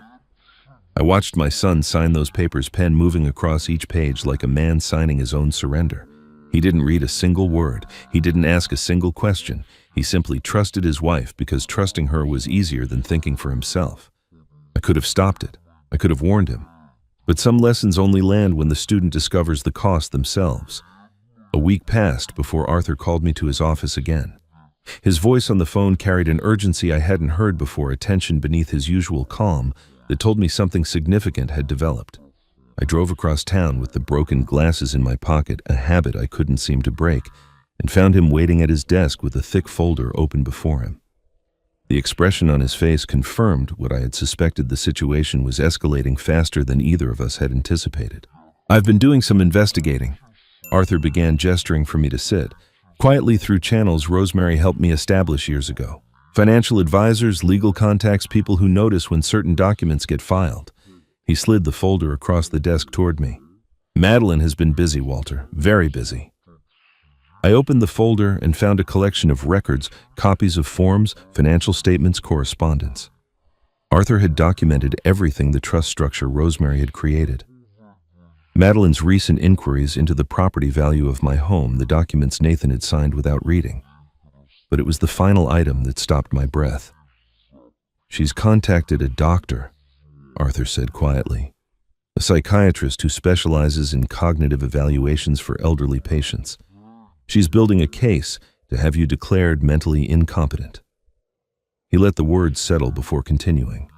I watched my son sign those papers, pen moving across each page like a man signing his own surrender. He didn't read a single word. He didn't ask a single question. He simply trusted his wife because trusting her was easier than thinking for himself. I could have stopped it. I could have warned him. But some lessons only land when the student discovers the cost themselves. A week passed before Arthur called me to his office again. His voice on the phone carried an urgency I hadn't heard before, a tension beneath his usual calm that told me something significant had developed. I drove across town with the broken glasses in my pocket, a habit I couldn't seem to break, and found him waiting at his desk with a thick folder open before him. The expression on his face confirmed what I had suspected: the situation was escalating faster than either of us had anticipated. "I've been doing some investigating." Arthur began, gesturing for me to sit. "Quietly through channels Rosemary helped me establish years ago. Financial advisors, legal contacts, people who notice when certain documents get filed." He slid the folder across the desk toward me. "Madeline has been busy, Walter, very busy." I opened the folder and found a collection of records, copies of forms, financial statements, correspondence. Arthur had documented everything the trust structure Rosemary had created. Madeline's recent inquiries into the property value of my home, the documents Nathan had signed without reading. But it was the final item that stopped my breath. "She's contacted a doctor," Arthur said quietly. "A psychiatrist who specializes in cognitive evaluations for elderly patients. She's building a case to have you declared mentally incompetent." He let the words settle before continuing.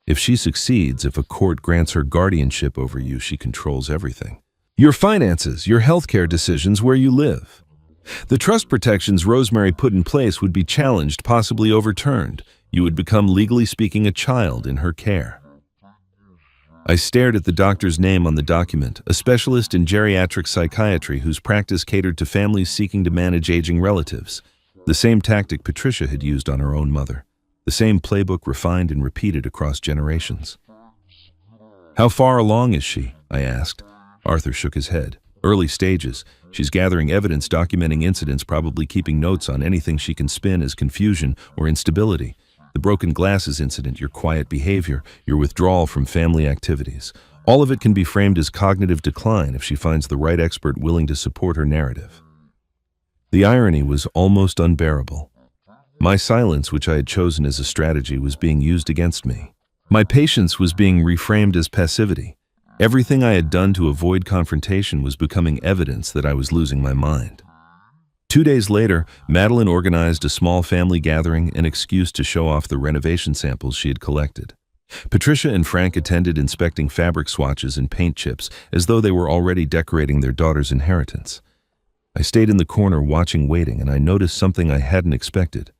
"If she succeeds, if a court grants her guardianship over you, she controls everything. Your finances, your healthcare decisions, where you live. The trust protections Rosemary put in place would be challenged, possibly overturned. You would become, legally speaking, a child in her care." I stared at the doctor's name on the document, a specialist in geriatric psychiatry whose practice catered to families seeking to manage aging relatives. The same tactic Patricia had used on her own mother. The same playbook refined and repeated across generations. "How far along is she?" I asked. Arthur shook his head. "Early stages. She's gathering evidence, documenting incidents, probably keeping notes on anything she can spin as confusion or instability. The broken glasses incident, your quiet behavior, your withdrawal from family activities. All of it can be framed as cognitive decline if she finds the right expert willing to support her narrative." The irony was almost unbearable. My silence, which I had chosen as a strategy, was being used against me. My patience was being reframed as passivity. Everything I had done to avoid confrontation was becoming evidence that I was losing my mind. 2 days later, Madeline organized a small family gathering, an excuse to show off the renovation samples she had collected. Patricia and Frank attended, inspecting fabric swatches and paint chips as though they were already decorating their daughter's inheritance. I stayed in the corner watching, waiting, and I noticed something I hadn't expected.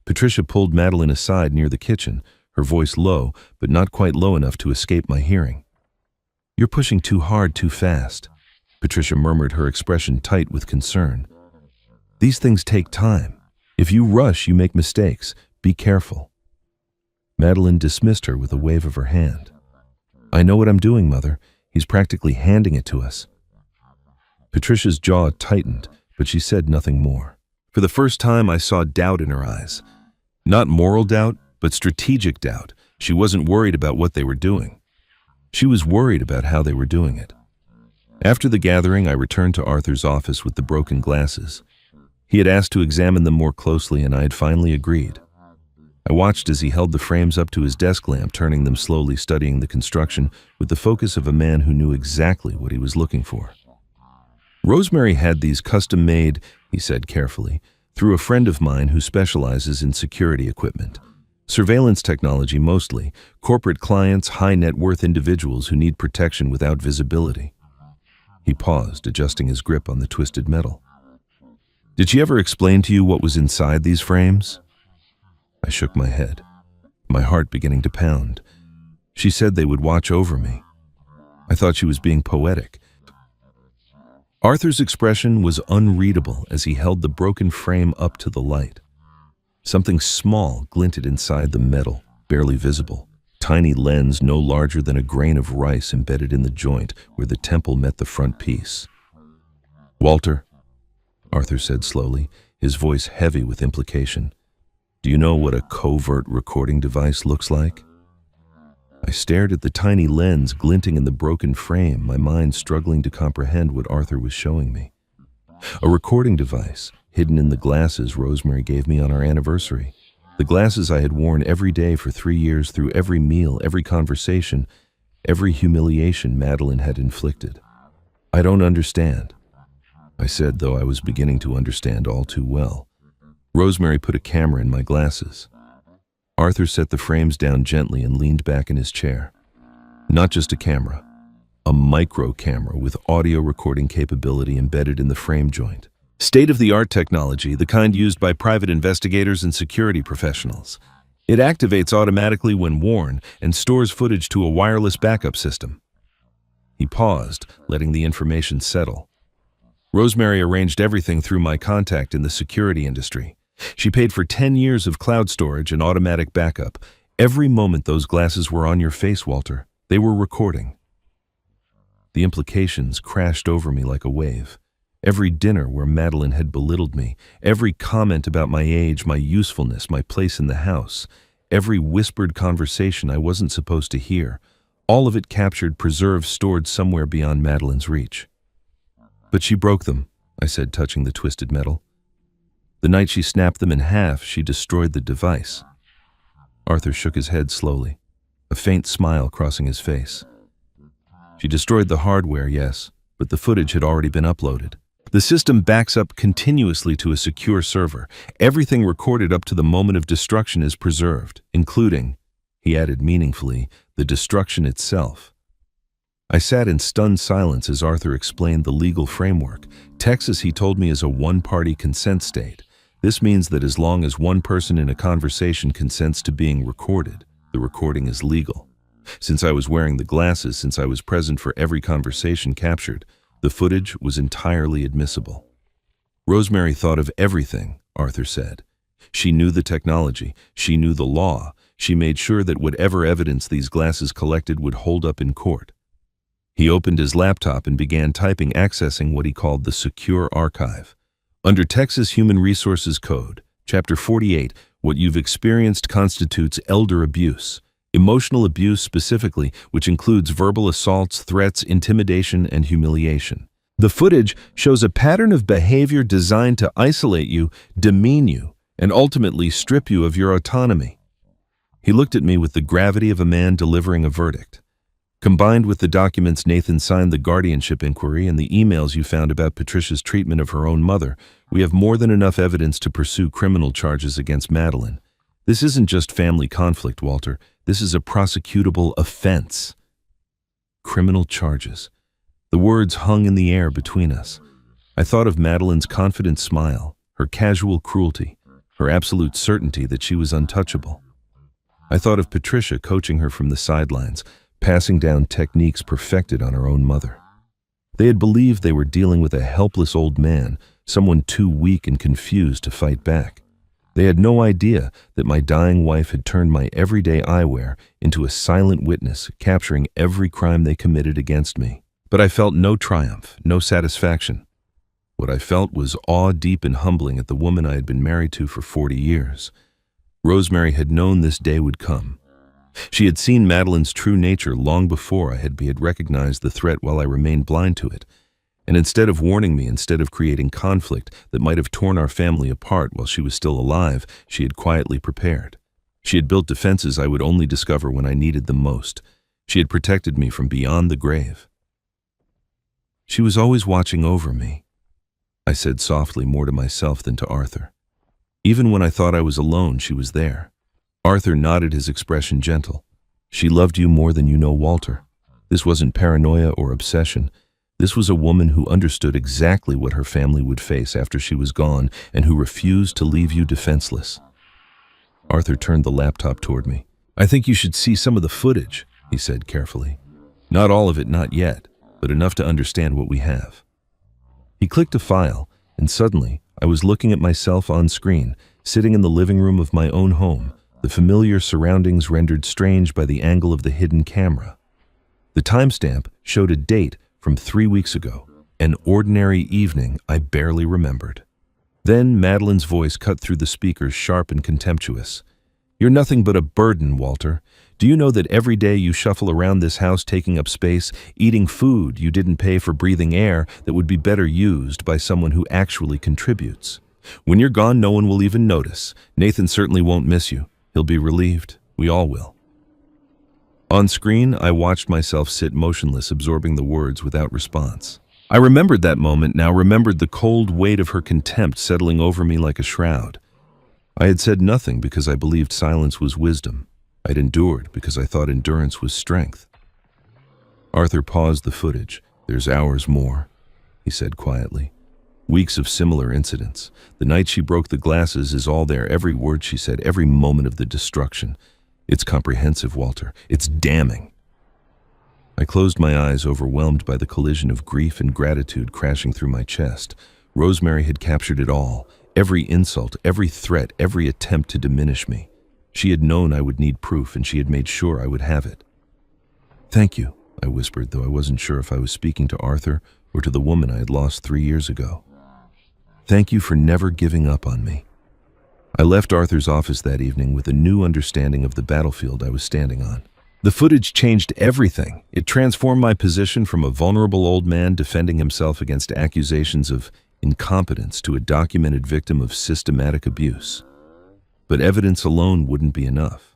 Patricia pulled Madeline aside near the kitchen, her voice low, but not quite low enough to escape my hearing. "You're pushing too hard, too fast," Patricia murmured, her expression tight with concern. "These things take time. If you rush, you make mistakes. Be careful." Madeline dismissed her with a wave of her hand. "I know what I'm doing, Mother. He's practically handing it to us." Patricia's jaw tightened, but she said nothing more. For the first time, I saw doubt in her eyes. Not moral doubt, but strategic doubt. She wasn't worried about what they were doing. She was worried about how they were doing it. After the gathering, I returned to Arthur's office with the broken glasses. He had asked to examine them more closely, and I had finally agreed. I watched as he held the frames up to his desk lamp, turning them slowly, studying the construction with the focus of a man who knew exactly what he was looking for. "Rosemary had these custom-made," he said carefully, "through a friend of mine who specializes in security equipment. Surveillance technology mostly, corporate clients, high-net-worth individuals who need protection without visibility." He paused, adjusting his grip on the twisted metal. "Did she ever explain to you what was inside these frames?" I shook my head, my heart beginning to pound. "She said they would watch over me." I thought she was being poetic. Arthur's expression was unreadable as he held the broken frame up to the light. Something small glinted inside the metal, barely visible. tiny lens no larger than a grain of rice embedded in the joint where the temple met the front piece. "Walter," Arthur said slowly, his voice heavy with implication, "do you know what a covert recording device looks like?" I stared at the tiny lens glinting in the broken frame, my mind struggling to comprehend what Arthur was showing me. A recording device, hidden in the glasses Rosemary gave me on our anniversary. The glasses I had worn every day for 3 years through every meal, every conversation, every humiliation Madeline had inflicted. "I don't understand," I said, though I was beginning to understand all too well. Rosemary put a camera in my glasses. Arthur set the frames down gently and leaned back in his chair. Not just a camera, a micro camera with audio recording capability embedded in the frame joint. State-of-the-art technology, the kind used by private investigators and security professionals. It activates automatically when worn and stores footage to a wireless backup system. He paused, letting the information settle. Rosemary arranged everything through my contact in the security industry. She paid for 10 years of cloud storage and automatic backup. Every moment those glasses were on your face, Walter, they were recording. The implications crashed over me like a wave. Every dinner where Madeline had belittled me, every comment about my age, my usefulness, my place in the house, every whispered conversation I wasn't supposed to hear, all of it captured, preserved, stored somewhere beyond Madeline's reach. "But she broke them," I said, touching the twisted metal. "The night she snapped them in half, she destroyed the device." Arthur shook his head slowly, a faint smile crossing his face. "She destroyed the hardware, yes, but the footage had already been uploaded. The system backs up continuously to a secure server. Everything recorded up to the moment of destruction is preserved, including," he added meaningfully, "the destruction itself." I sat in stunned silence as Arthur explained the legal framework. Texas, he told me, is a one-party consent state. This means that as long as one person in a conversation consents to being recorded, the recording is legal. Since I was wearing the glasses, since I was present for every conversation captured, the footage was entirely admissible. "Rosemary thought of everything," Arthur said. "She knew the technology, she knew the law, she made sure that whatever evidence these glasses collected would hold up in court." He opened his laptop and began typing, accessing what he called the secure archive. "Under Texas Human Resources Code, Chapter 48, what you've experienced constitutes elder abuse. Emotional abuse specifically, which includes verbal assaults, threats, intimidation, and humiliation. The footage shows a pattern of behavior designed to isolate you, demean you, and ultimately strip you of your autonomy." He looked at me with the gravity of a man delivering a verdict. "Combined with the documents Nathan signed the guardianship inquiry and the emails you found about Patricia's treatment of her own mother, we have more than enough evidence to pursue criminal charges against Madeline. This isn't just family conflict, Walter. This is a prosecutable offense." Criminal charges. The words hung in the air between us. I thought of Madeline's confident smile, her casual cruelty, her absolute certainty that she was untouchable. I thought of Patricia coaching her from the sidelines, passing down techniques perfected on her own mother. They had believed they were dealing with a helpless old man, someone too weak and confused to fight back. They had no idea that my dying wife had turned my everyday eyewear into a silent witness, capturing every crime they committed against me. But I felt no triumph, no satisfaction. What I felt was awe deep and humbling at the woman I had been married to for 40 years. Rosemary had known this day would come. She had seen Madeline's true nature long before I had recognized the threat while I remained blind to it. And instead of warning me, instead of creating conflict that might have torn our family apart while she was still alive, she had quietly prepared. She had built defenses I would only discover when I needed them most. She had protected me from beyond the grave. "She was always watching over me," I said softly, more to myself than to Arthur. "Even when I thought I was alone, she was there." Arthur nodded, his expression gentle. "She loved you more than you know, Walter. This wasn't paranoia or obsession. This was a woman who understood exactly what her family would face after she was gone and who refused to leave you defenseless." Arthur turned the laptop toward me. "I think you should see some of the footage," he said carefully. "Not all of it, not yet, but enough to understand what we have." He clicked a file, and suddenly I was looking at myself on screen, sitting in the living room of my own home, the familiar surroundings rendered strange by the angle of the hidden camera. The timestamp showed a date from 3 weeks ago, an ordinary evening I barely remembered. Then Madeline's voice cut through the speakers, sharp and contemptuous. "You're nothing but a burden, Walter. Do you know that every day you shuffle around this house taking up space, eating food you didn't pay for, breathing air that would be better used by someone who actually contributes? When you're gone, no one will even notice. Nathan certainly won't miss you. He'll be relieved. We all will." On screen, I watched myself sit motionless, absorbing the words without response. I remembered that moment now, remembered the cold weight of her contempt settling over me like a shroud. I had said nothing because I believed silence was wisdom. I'd endured because I thought endurance was strength. Arthur paused the footage. "There's hours more," he said quietly. "Weeks of similar incidents. The night she broke the glasses is all there, every word she said, every moment of the destruction. It's comprehensive, Walter. It's damning." I closed my eyes, overwhelmed by the collision of grief and gratitude crashing through my chest. Rosemary had captured it all. Every insult, every threat, every attempt to diminish me. She had known I would need proof, and she had made sure I would have it. "Thank you," I whispered, though I wasn't sure if I was speaking to Arthur or to the woman I had lost 3 years ago. "Thank you for never giving up on me." I left Arthur's office that evening with a new understanding of the battlefield I was standing on. The footage changed everything. It transformed my position from a vulnerable old man defending himself against accusations of incompetence to a documented victim of systematic abuse. But evidence alone wouldn't be enough.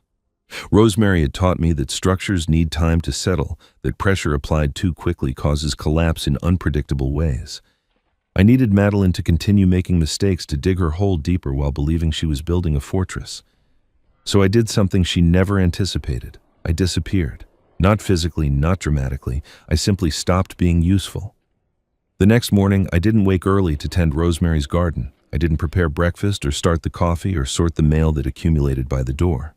Rosemary had taught me that structures need time to settle, that pressure applied too quickly causes collapse in unpredictable ways. I needed Madeline to continue making mistakes, to dig her hole deeper while believing she was building a fortress. So I did something she never anticipated. I disappeared. Not physically, not dramatically. I simply stopped being useful. The next morning, I didn't wake early to tend Rosemary's garden. I didn't prepare breakfast or start the coffee or sort the mail that accumulated by the door.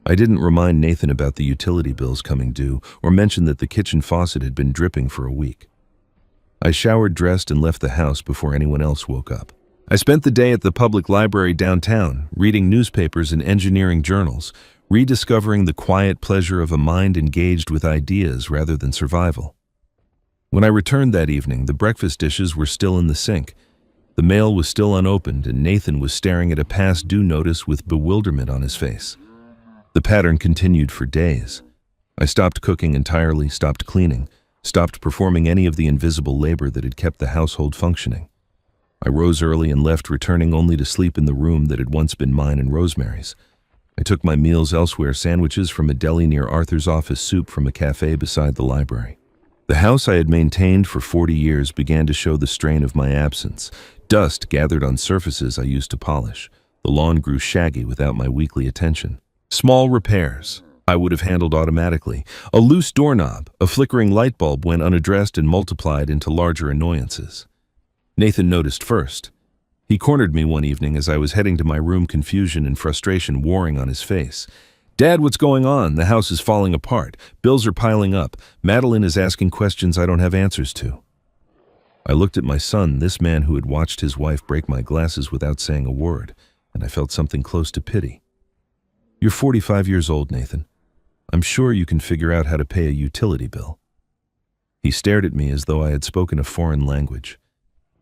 I didn't remind Nathan about the utility bills coming due or mention that the kitchen faucet had been dripping for a week. I showered, dressed, and left the house before anyone else woke up. I spent the day at the public library downtown, reading newspapers and engineering journals, rediscovering the quiet pleasure of a mind engaged with ideas rather than survival. When I returned that evening, the breakfast dishes were still in the sink. The mail was still unopened, and Nathan was staring at a past due notice with bewilderment on his face. The pattern continued for days. I stopped cooking entirely, stopped cleaning, stopped performing any of the invisible labor that had kept the household functioning. I rose early and left, returning only to sleep in the room that had once been mine and Rosemary's. I took my meals elsewhere, sandwiches from a deli near Arthur's office, soup from a cafe beside the library. The house I had maintained for 40 years began to show the strain of my absence. Dust gathered on surfaces I used to polish. The lawn grew shaggy without my weekly attention. Small repairs I would have handled automatically. A loose doorknob, a flickering light bulb went unaddressed and multiplied into larger annoyances. Nathan noticed first. He cornered me one evening as I was heading to my room, confusion and frustration warring on his face. "Dad, what's going on? The house is falling apart. Bills are piling up. Madeline is asking questions I don't have answers to." I looked at my son, this man who had watched his wife break my glasses without saying a word, and I felt something close to pity. "You're 45 years old, Nathan. I'm sure you can figure out how to pay a utility bill." He stared at me as though I had spoken a foreign language.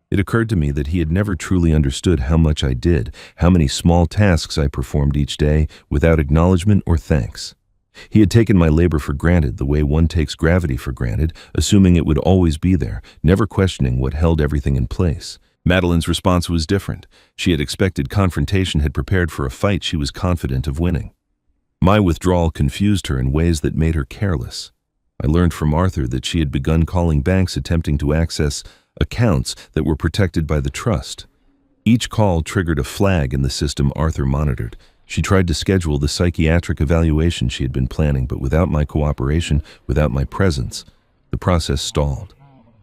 It occurred to me that he had never truly understood how much I did, how many small tasks I performed each day without acknowledgement or thanks. He had taken my labor for granted, the way one takes gravity for granted, assuming it would always be there, never questioning what held everything in place. Madeline's response was different. She had expected confrontation, had prepared for a fight she was confident of winning. My withdrawal confused her in ways that made her careless. I learned from Arthur that she had begun calling banks, attempting to access accounts that were protected by the trust. Each call triggered a flag in the system Arthur monitored. She tried to schedule the psychiatric evaluation she had been planning, but without my cooperation, without my presence, the process stalled.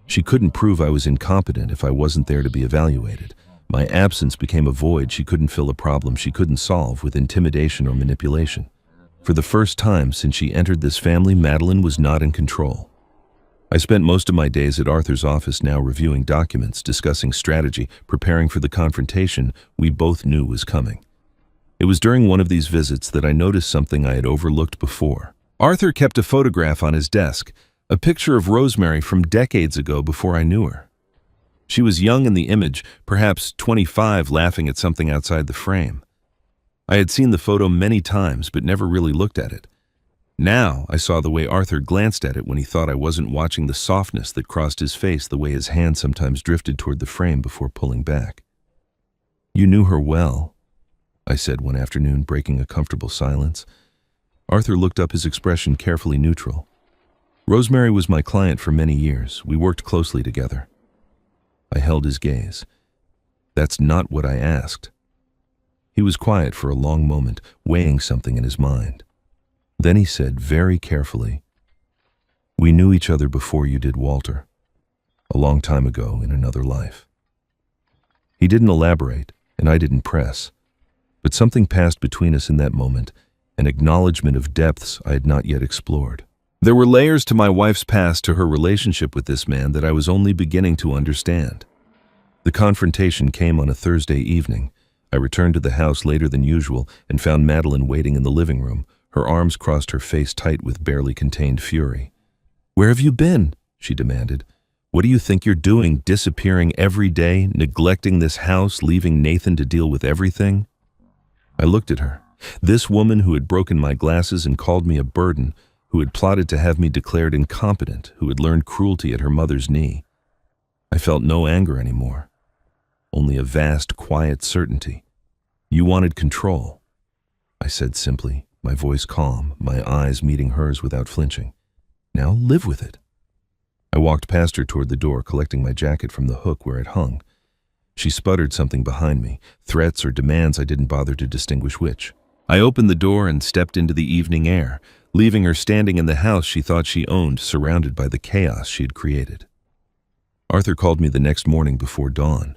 She couldn't prove I was incompetent if I wasn't there to be evaluated. My absence became a void she couldn't fill, a problem she couldn't solve with intimidation or manipulation. For the first time since she entered this family, Madeline was not in control. I spent most of my days at Arthur's office now, reviewing documents, discussing strategy, preparing for the confrontation we both knew was coming. It was during one of these visits that I noticed something I had overlooked before. Arthur kept a photograph on his desk, a picture of Rosemary from decades ago before I knew her. She was young in the image, perhaps 25, laughing at something outside the frame. I had seen the photo many times, but never really looked at it. Now I saw the way Arthur glanced at it when he thought I wasn't watching, the softness that crossed his face, the way his hand sometimes drifted toward the frame before pulling back. "You knew her well," I said one afternoon, breaking a comfortable silence. Arthur looked up, his expression carefully neutral. "Rosemary was my client for many years. We worked closely together." I held his gaze. "That's not what I asked." He was quiet for a long moment, weighing something in his mind. Then he said very carefully, "We knew each other before you did, Walter. A long time ago in another life." He didn't elaborate, and I didn't press. But something passed between us in that moment, an acknowledgement of depths I had not yet explored. There were layers to my wife's past, to her relationship with this man, that I was only beginning to understand. The confrontation came on a Thursday evening. I returned to the house later than usual and found Madeline waiting in the living room, her arms crossed, her face tight with barely contained fury. "Where have you been?" she demanded. "What do you think you're doing, disappearing every day, neglecting this house, leaving Nathan to deal with everything?" I looked at her. This woman who had broken my glasses and called me a burden, who had plotted to have me declared incompetent, who had learned cruelty at her mother's knee. I felt no anger anymore, only a vast, quiet certainty. "You wanted control," I said simply, my voice calm, my eyes meeting hers without flinching. "Now live with it." I walked past her toward the door, collecting my jacket from the hook where it hung. She sputtered something behind me, threats or demands, I didn't bother to distinguish which. I opened the door and stepped into the evening air, leaving her standing in the house she thought she owned, surrounded by the chaos she had created. Arthur called me the next morning before dawn.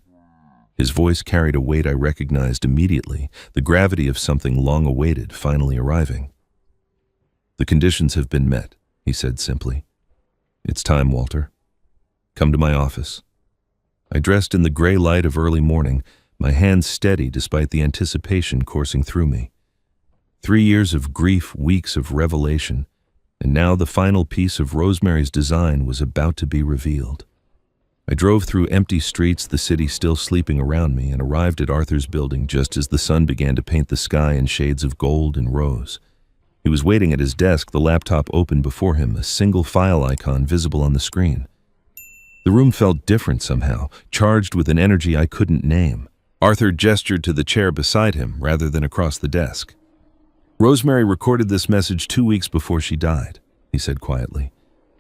His voice carried a weight I recognized immediately, the gravity of something long awaited finally arriving. "The conditions have been met," he said simply. "It's time, Walter. Come to my office." I dressed in the gray light of early morning, my hands steady despite the anticipation coursing through me. 3 years of grief, weeks of revelation, and now the final piece of Rosemary's design was about to be revealed. I drove through empty streets, the city still sleeping around me, and arrived at Arthur's building just as the sun began to paint the sky in shades of gold and rose. He was waiting at his desk, the laptop open before him, a single file icon visible on the screen. The room felt different somehow, charged with an energy I couldn't name. Arthur gestured to the chair beside him rather than across the desk. "Rosemary recorded this message 2 weeks before she died," he said quietly.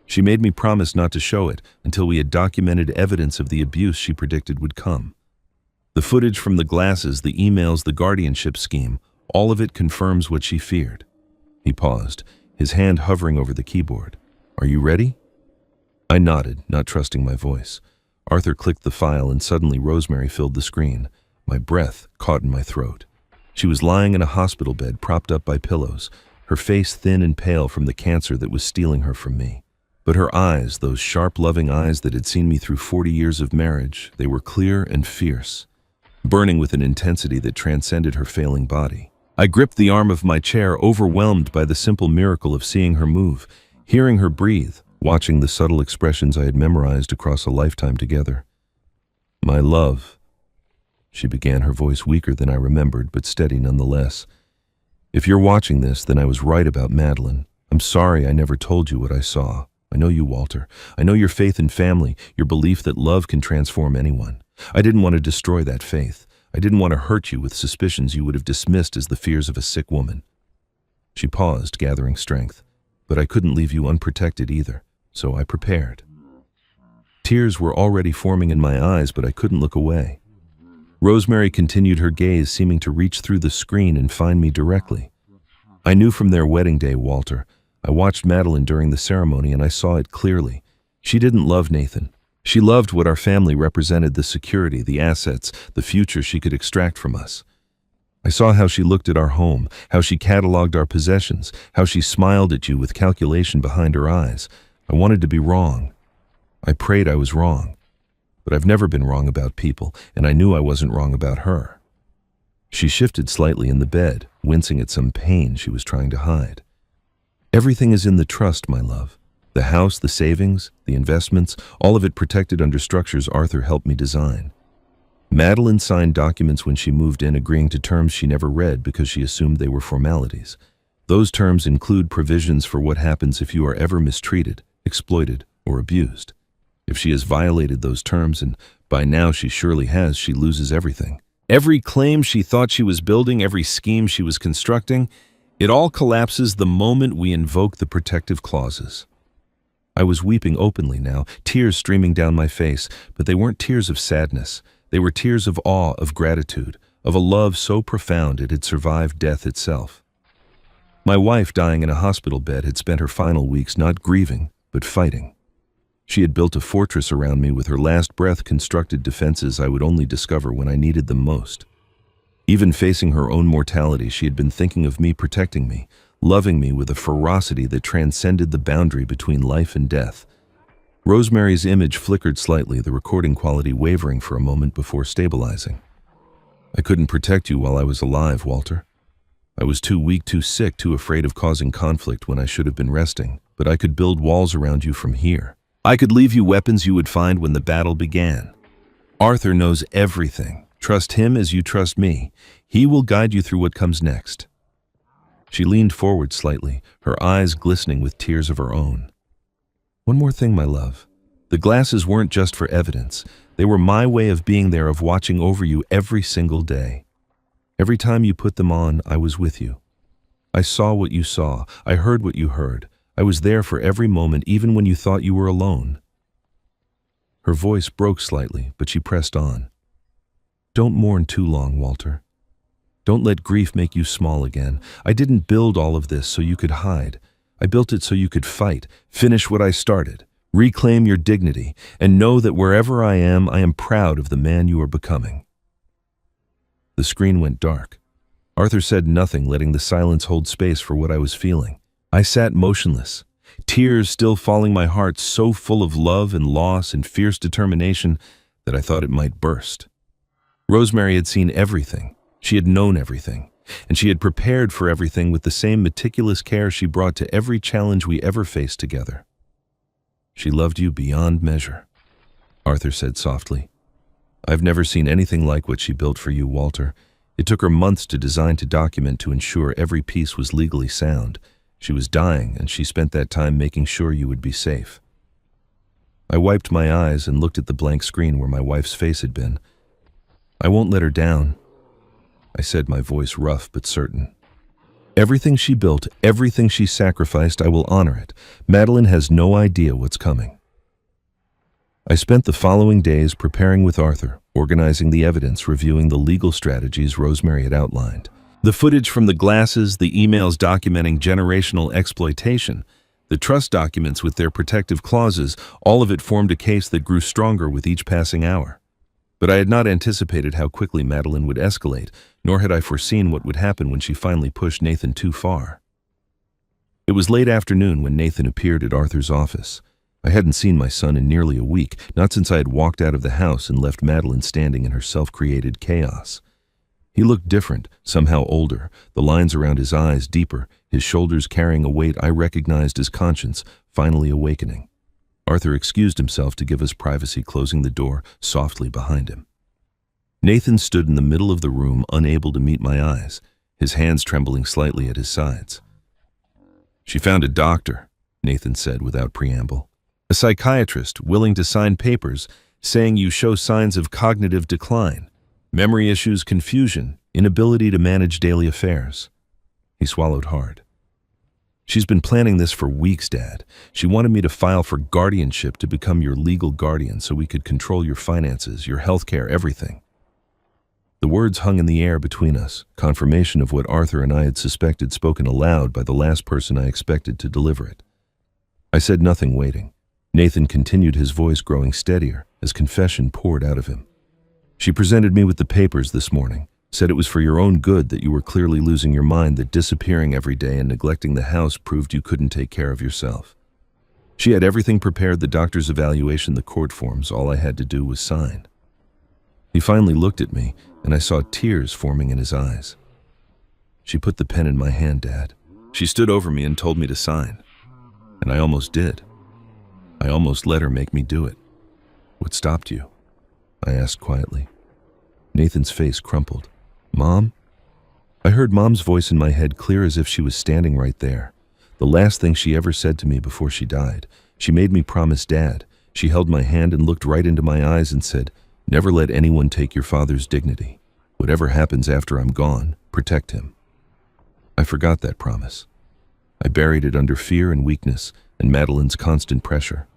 "She made me promise not to show it until we had documented evidence of the abuse she predicted would come. The footage from the glasses, the emails, the guardianship scheme, all of it confirms what she feared." He paused, his hand hovering over the keyboard. "Are you ready?" I nodded, not trusting my voice. Arthur clicked the file and suddenly Rosemary filled the screen. My breath caught in my throat. She was lying in a hospital bed, propped up by pillows, her face thin and pale from the cancer that was stealing her from me. But her eyes, those sharp, loving eyes that had seen me through 40 years of marriage, they were clear and fierce, burning with an intensity that transcended her failing body. I gripped the arm of my chair, overwhelmed by the simple miracle of seeing her move, hearing her breathe, watching the subtle expressions I had memorized across a lifetime together. "My love," she began, her voice weaker than I remembered, but steady nonetheless. "If you're watching this, then I was right about Madeline. I'm sorry I never told you what I saw. I know you, Walter. I know your faith in family, your belief that love can transform anyone. I didn't want to destroy that faith. I didn't want to hurt you with suspicions you would have dismissed as the fears of a sick woman." She paused, gathering strength. "But I couldn't leave you unprotected either, so I prepared." Tears were already forming in my eyes, but I couldn't look away. Rosemary continued, her gaze seeming to reach through the screen and find me directly. "I knew from their wedding day, Walter. I watched Madeline during the ceremony and I saw it clearly. She didn't love Nathan. She loved what our family represented, the security, the assets, the future she could extract from us. I saw how she looked at our home, how she cataloged our possessions, how she smiled at you with calculation behind her eyes. I wanted to be wrong. I prayed I was wrong. But I've never been wrong about people, and I knew I wasn't wrong about her." She shifted slightly in the bed, wincing at some pain she was trying to hide. Everything is in the trust, my love. The house, the savings, the investments, all of it protected under structures Arthur helped me design. Madeline signed documents when she moved in, agreeing to terms she never read because she assumed they were formalities. Those terms include provisions for what happens if you are ever mistreated, exploited, or abused. If she has violated those terms, and by now she surely has, she loses everything. Every claim she thought she was building, every scheme she was constructing, it all collapses the moment we invoke the protective clauses. I was weeping openly now, tears streaming down my face, but they weren't tears of sadness. They were tears of awe, of gratitude, of a love so profound it had survived death itself. My wife, dying in a hospital bed, had spent her final weeks not grieving, but fighting. She had built a fortress around me with her last breath, constructed defenses I would only discover when I needed them most. Even facing her own mortality, she had been thinking of me, protecting me, loving me with a ferocity that transcended the boundary between life and death. Rosemary's image flickered slightly, the recording quality wavering for a moment before stabilizing. I couldn't protect you while I was alive, Walter. I was too weak, too sick, too afraid of causing conflict when I should have been resting, but I could build walls around you from here. I could leave you weapons you would find when the battle began. Arthur knows everything. Trust him as you trust me. He will guide you through what comes next. She leaned forward slightly, her eyes glistening with tears of her own. One more thing, my love. The glasses weren't just for evidence. They were my way of being there, of watching over you every single day. Every time you put them on, I was with you. I saw what you saw. I heard what you heard. I was there for every moment, even when you thought you were alone. Her voice broke slightly, but she pressed on. Don't mourn too long, Walter. Don't let grief make you small again. I didn't build all of this so you could hide. I built it so you could fight, finish what I started, reclaim your dignity, and know that wherever I am proud of the man you are becoming. The screen went dark. Arthur said nothing, letting the silence hold space for what I was feeling. I sat motionless, tears still falling, my heart so full of love and loss and fierce determination that I thought it might burst. Rosemary had seen everything. She had known everything. And she had prepared for everything with the same meticulous care she brought to every challenge we ever faced together. She loved you beyond measure, Arthur said softly. I've never seen anything like what she built for you, Walter. It took her months to design, to document, to ensure every piece was legally sound. She was dying, and she spent that time making sure you would be safe. I wiped my eyes and looked at the blank screen where my wife's face had been. I won't let her down, I said, my voice rough but certain. Everything she built, everything she sacrificed, I will honor it. Madeline has no idea what's coming. I spent the following days preparing with Arthur, organizing the evidence, reviewing the legal strategies Rosemary had outlined. The footage from the glasses, the emails documenting generational exploitation, the trust documents with their protective clauses, all of it formed a case that grew stronger with each passing hour. But I had not anticipated how quickly Madeline would escalate, nor had I foreseen what would happen when she finally pushed Nathan too far. It was late afternoon when Nathan appeared at Arthur's office. I hadn't seen my son in nearly a week, not since I had walked out of the house and left Madeline standing in her self-created chaos. He looked different, somehow older, the lines around his eyes deeper, his shoulders carrying a weight I recognized as conscience, finally awakening. Arthur excused himself to give us privacy, closing the door softly behind him. Nathan stood in the middle of the room, unable to meet my eyes, his hands trembling slightly at his sides. She found a doctor, Nathan said without preamble. A psychiatrist willing to sign papers saying you show signs of cognitive decline, memory issues, confusion, inability to manage daily affairs. He swallowed hard. She's been planning this for weeks, Dad. She wanted me to file for guardianship to become your legal guardian so we could control your finances, your health care, everything. The words hung in the air between us, confirmation of what Arthur and I had suspected, spoken aloud by the last person I expected to deliver it. I said nothing, waiting. Nathan continued, his voice growing steadier as confession poured out of him. She presented me with the papers this morning. Said it was for your own good, that you were clearly losing your mind, that disappearing every day and neglecting the house proved you couldn't take care of yourself. She had everything prepared, the doctor's evaluation, the court forms. All I had to do was sign. He finally looked at me, and I saw tears forming in his eyes. She put the pen in my hand, Dad. She stood over me and told me to sign, and I almost did. I almost let her make me do it. What stopped you? I asked quietly. Nathan's face crumpled. Mom? I heard Mom's voice in my head clear as if she was standing right there. The last thing she ever said to me before she died. She made me promise Dad. She held my hand and looked right into my eyes and said, "Never let anyone take your father's dignity. Whatever happens after I'm gone, protect him." I forgot that promise. I buried it under fear and weakness and Madeline's constant pressure.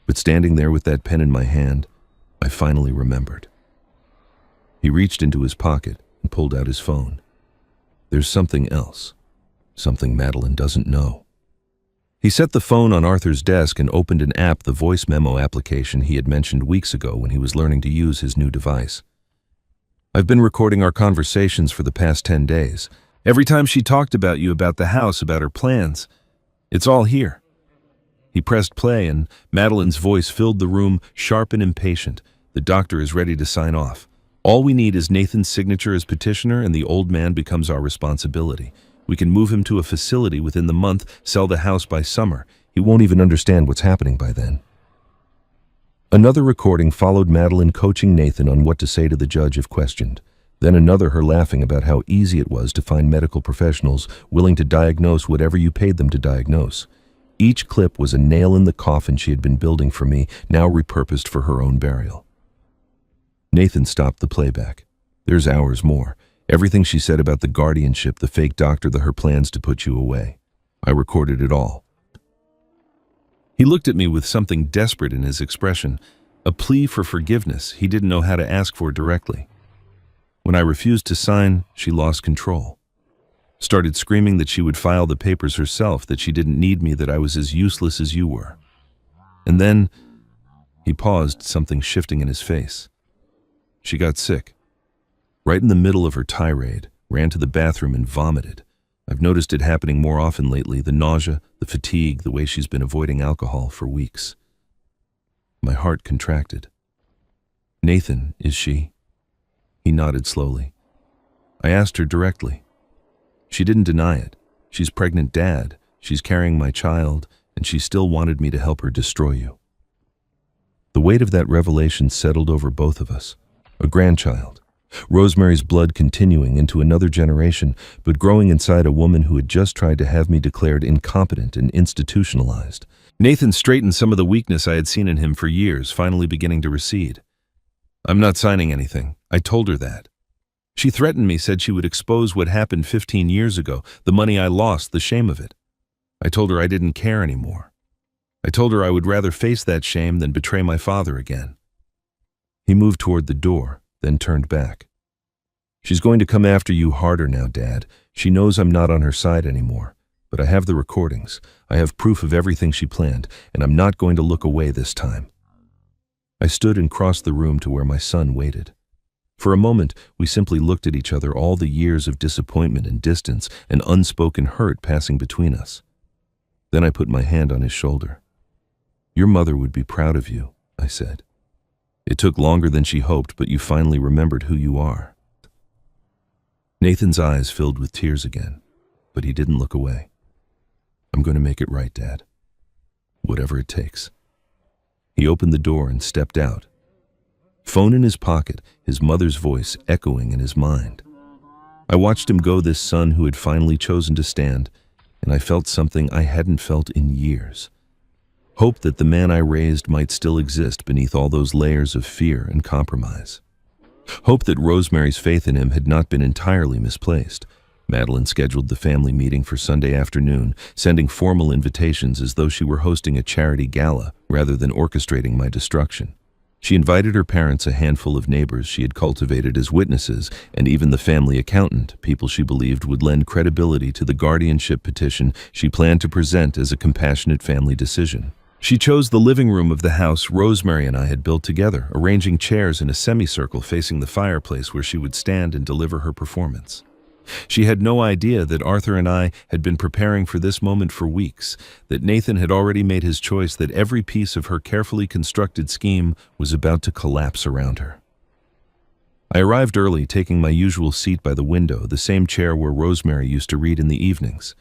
But standing there with that pen in my hand, I finally remembered. He reached into his pocket and pulled out his phone. There's something else, something Madeline doesn't know. He set the phone on Arthur's desk and opened an app, the voice memo application he had mentioned weeks ago when he was learning to use his new device. I've been recording our conversations for the past 10 days. Every time she talked about you, about the house, about her plans, it's all here. He pressed play and Madeline's voice filled the room, sharp and impatient. The doctor is ready to sign off. All we need is Nathan's signature as petitioner and the old man becomes our responsibility. We can move him to a facility within the month, sell the house by summer. He won't even understand what's happening by then. Another recording followed Madeline coaching Nathan on what to say to the judge if questioned. Then another her laughing about how easy it was to find medical professionals willing to diagnose whatever you paid them to diagnose. Each clip was a nail in the coffin she had been building for me, now repurposed for her own burial. Nathan stopped the playback. There's hours more. Everything she said about the guardianship, the fake doctor, her plans to put you away. I recorded it all. He looked at me with something desperate in his expression, a plea for forgiveness he didn't know how to ask for directly. When I refused to sign, she lost control. Started screaming that she would file the papers herself, that she didn't need me, that I was as useless as you were. And then he paused, something shifting in his face. She got sick. Right in the middle of her tirade, ran to the bathroom and vomited. I've noticed it happening more often lately, the nausea, the fatigue, the way she's been avoiding alcohol for weeks. My heart contracted. Nathan, is she? He nodded slowly. I asked her directly. She didn't deny it. She's pregnant, Dad. She's carrying my child, and she still wanted me to help her destroy you. The weight of that revelation settled over both of us. A grandchild. Rosemary's blood continuing into another generation, but growing inside a woman who had just tried to have me declared incompetent and institutionalized. Nathan straightened some of the weakness I had seen in him for years, finally beginning to recede. I'm not signing anything. I told her that. She threatened me, said she would expose what happened 15 years ago, the money I lost, the shame of it. I told her I didn't care anymore. I told her I would rather face that shame than betray my father again. He moved toward the door, then turned back. She's going to come after you harder now, Dad. She knows I'm not on her side anymore. But I have the recordings. I have proof of everything she planned, and I'm not going to look away this time. I stood and crossed the room to where my son waited. For a moment, we simply looked at each other, all the years of disappointment and distance and unspoken hurt passing between us. Then I put my hand on his shoulder. Your mother would be proud of you, I said. It took longer than she hoped, but you finally remembered who you are. Nathan's eyes filled with tears again, but he didn't look away. I'm going to make it right, Dad. Whatever it takes. He opened the door and stepped out. Phone in his pocket, his mother's voice echoing in his mind. I watched him go, this son who had finally chosen to stand, and I felt something I hadn't felt in years. Hope that the man I raised might still exist beneath all those layers of fear and compromise. Hope that Rosemary's faith in him had not been entirely misplaced. Madeline scheduled the family meeting for Sunday afternoon, sending formal invitations as though she were hosting a charity gala rather than orchestrating my destruction. She invited her parents, a handful of neighbors she had cultivated as witnesses, and even the family accountant, people she believed would lend credibility to the guardianship petition she planned to present as a compassionate family decision. She chose the living room of the house Rosemary and I had built together, arranging chairs in a semicircle facing the fireplace where she would stand and deliver her performance. She had no idea that Arthur and I had been preparing for this moment for weeks, that Nathan had already made his choice, that every piece of her carefully constructed scheme was about to collapse around her. I arrived early, taking my usual seat by the window, the same chair where Rosemary used to read in the evenings.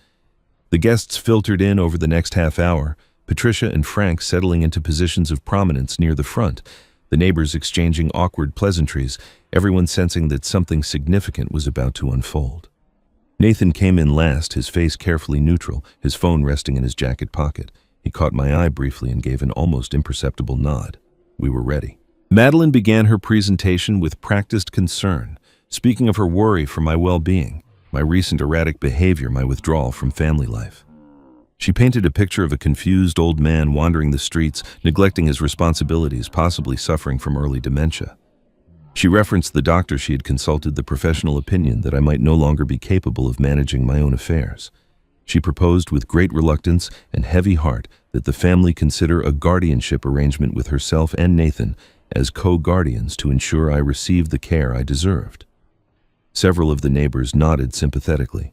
The guests filtered in over the next half hour, Patricia and Frank settling into positions of prominence near the front, the neighbors exchanging awkward pleasantries, everyone sensing that something significant was about to unfold. Nathan came in last, his face carefully neutral, his phone resting in his jacket pocket. He caught my eye briefly and gave an almost imperceptible nod. We were ready. Madeline began her presentation with practiced concern, speaking of her worry for my well-being, my recent erratic behavior, my withdrawal from family life. She painted a picture of a confused old man wandering the streets, neglecting his responsibilities, possibly suffering from early dementia. She referenced the doctor she had consulted, the professional opinion that I might no longer be capable of managing my own affairs. She proposed with great reluctance and heavy heart that the family consider a guardianship arrangement with herself and Nathan as co-guardians to ensure I received the care I deserved. Several of the neighbors nodded sympathetically.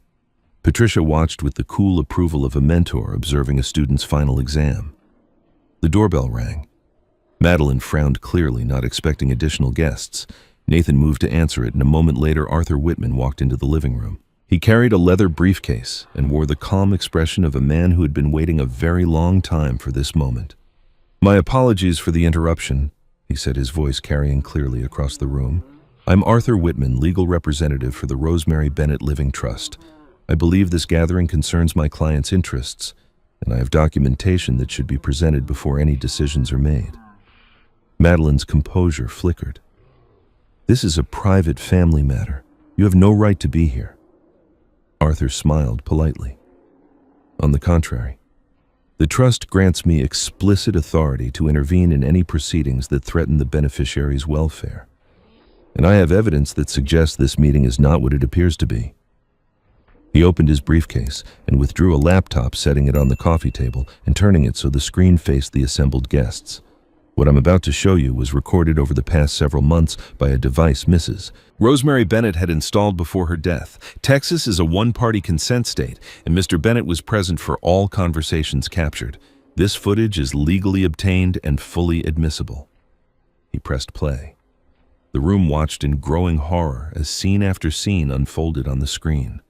Patricia watched with the cool approval of a mentor observing a student's final exam. The doorbell rang. Madeline frowned clearly, not expecting additional guests. Nathan moved to answer it, and a moment later Arthur Whitman walked into the living room. He carried a leather briefcase and wore the calm expression of a man who had been waiting a very long time for this moment. "My apologies for the interruption," he said, his voice carrying clearly across the room. "I'm Arthur Whitman, legal representative for the Rosemary Bennett Living Trust. I believe this gathering concerns my client's interests, and I have documentation that should be presented before any decisions are made." Madeline's composure flickered. "This is a private family matter. You have no right to be here." Arthur smiled politely. "On the contrary, the trust grants me explicit authority to intervene in any proceedings that threaten the beneficiary's welfare. And I have evidence that suggests this meeting is not what it appears to be." He opened his briefcase and withdrew a laptop, setting it on the coffee table and turning it so the screen faced the assembled guests. "What I'm about to show you was recorded over the past several months by a device Mrs. Rosemary Bennett had installed before her death. Texas is a one-party consent state, and Mr. Bennett was present for all conversations captured. This footage is legally obtained and fully admissible." He pressed play. The room watched in growing horror as scene after scene unfolded on the screen.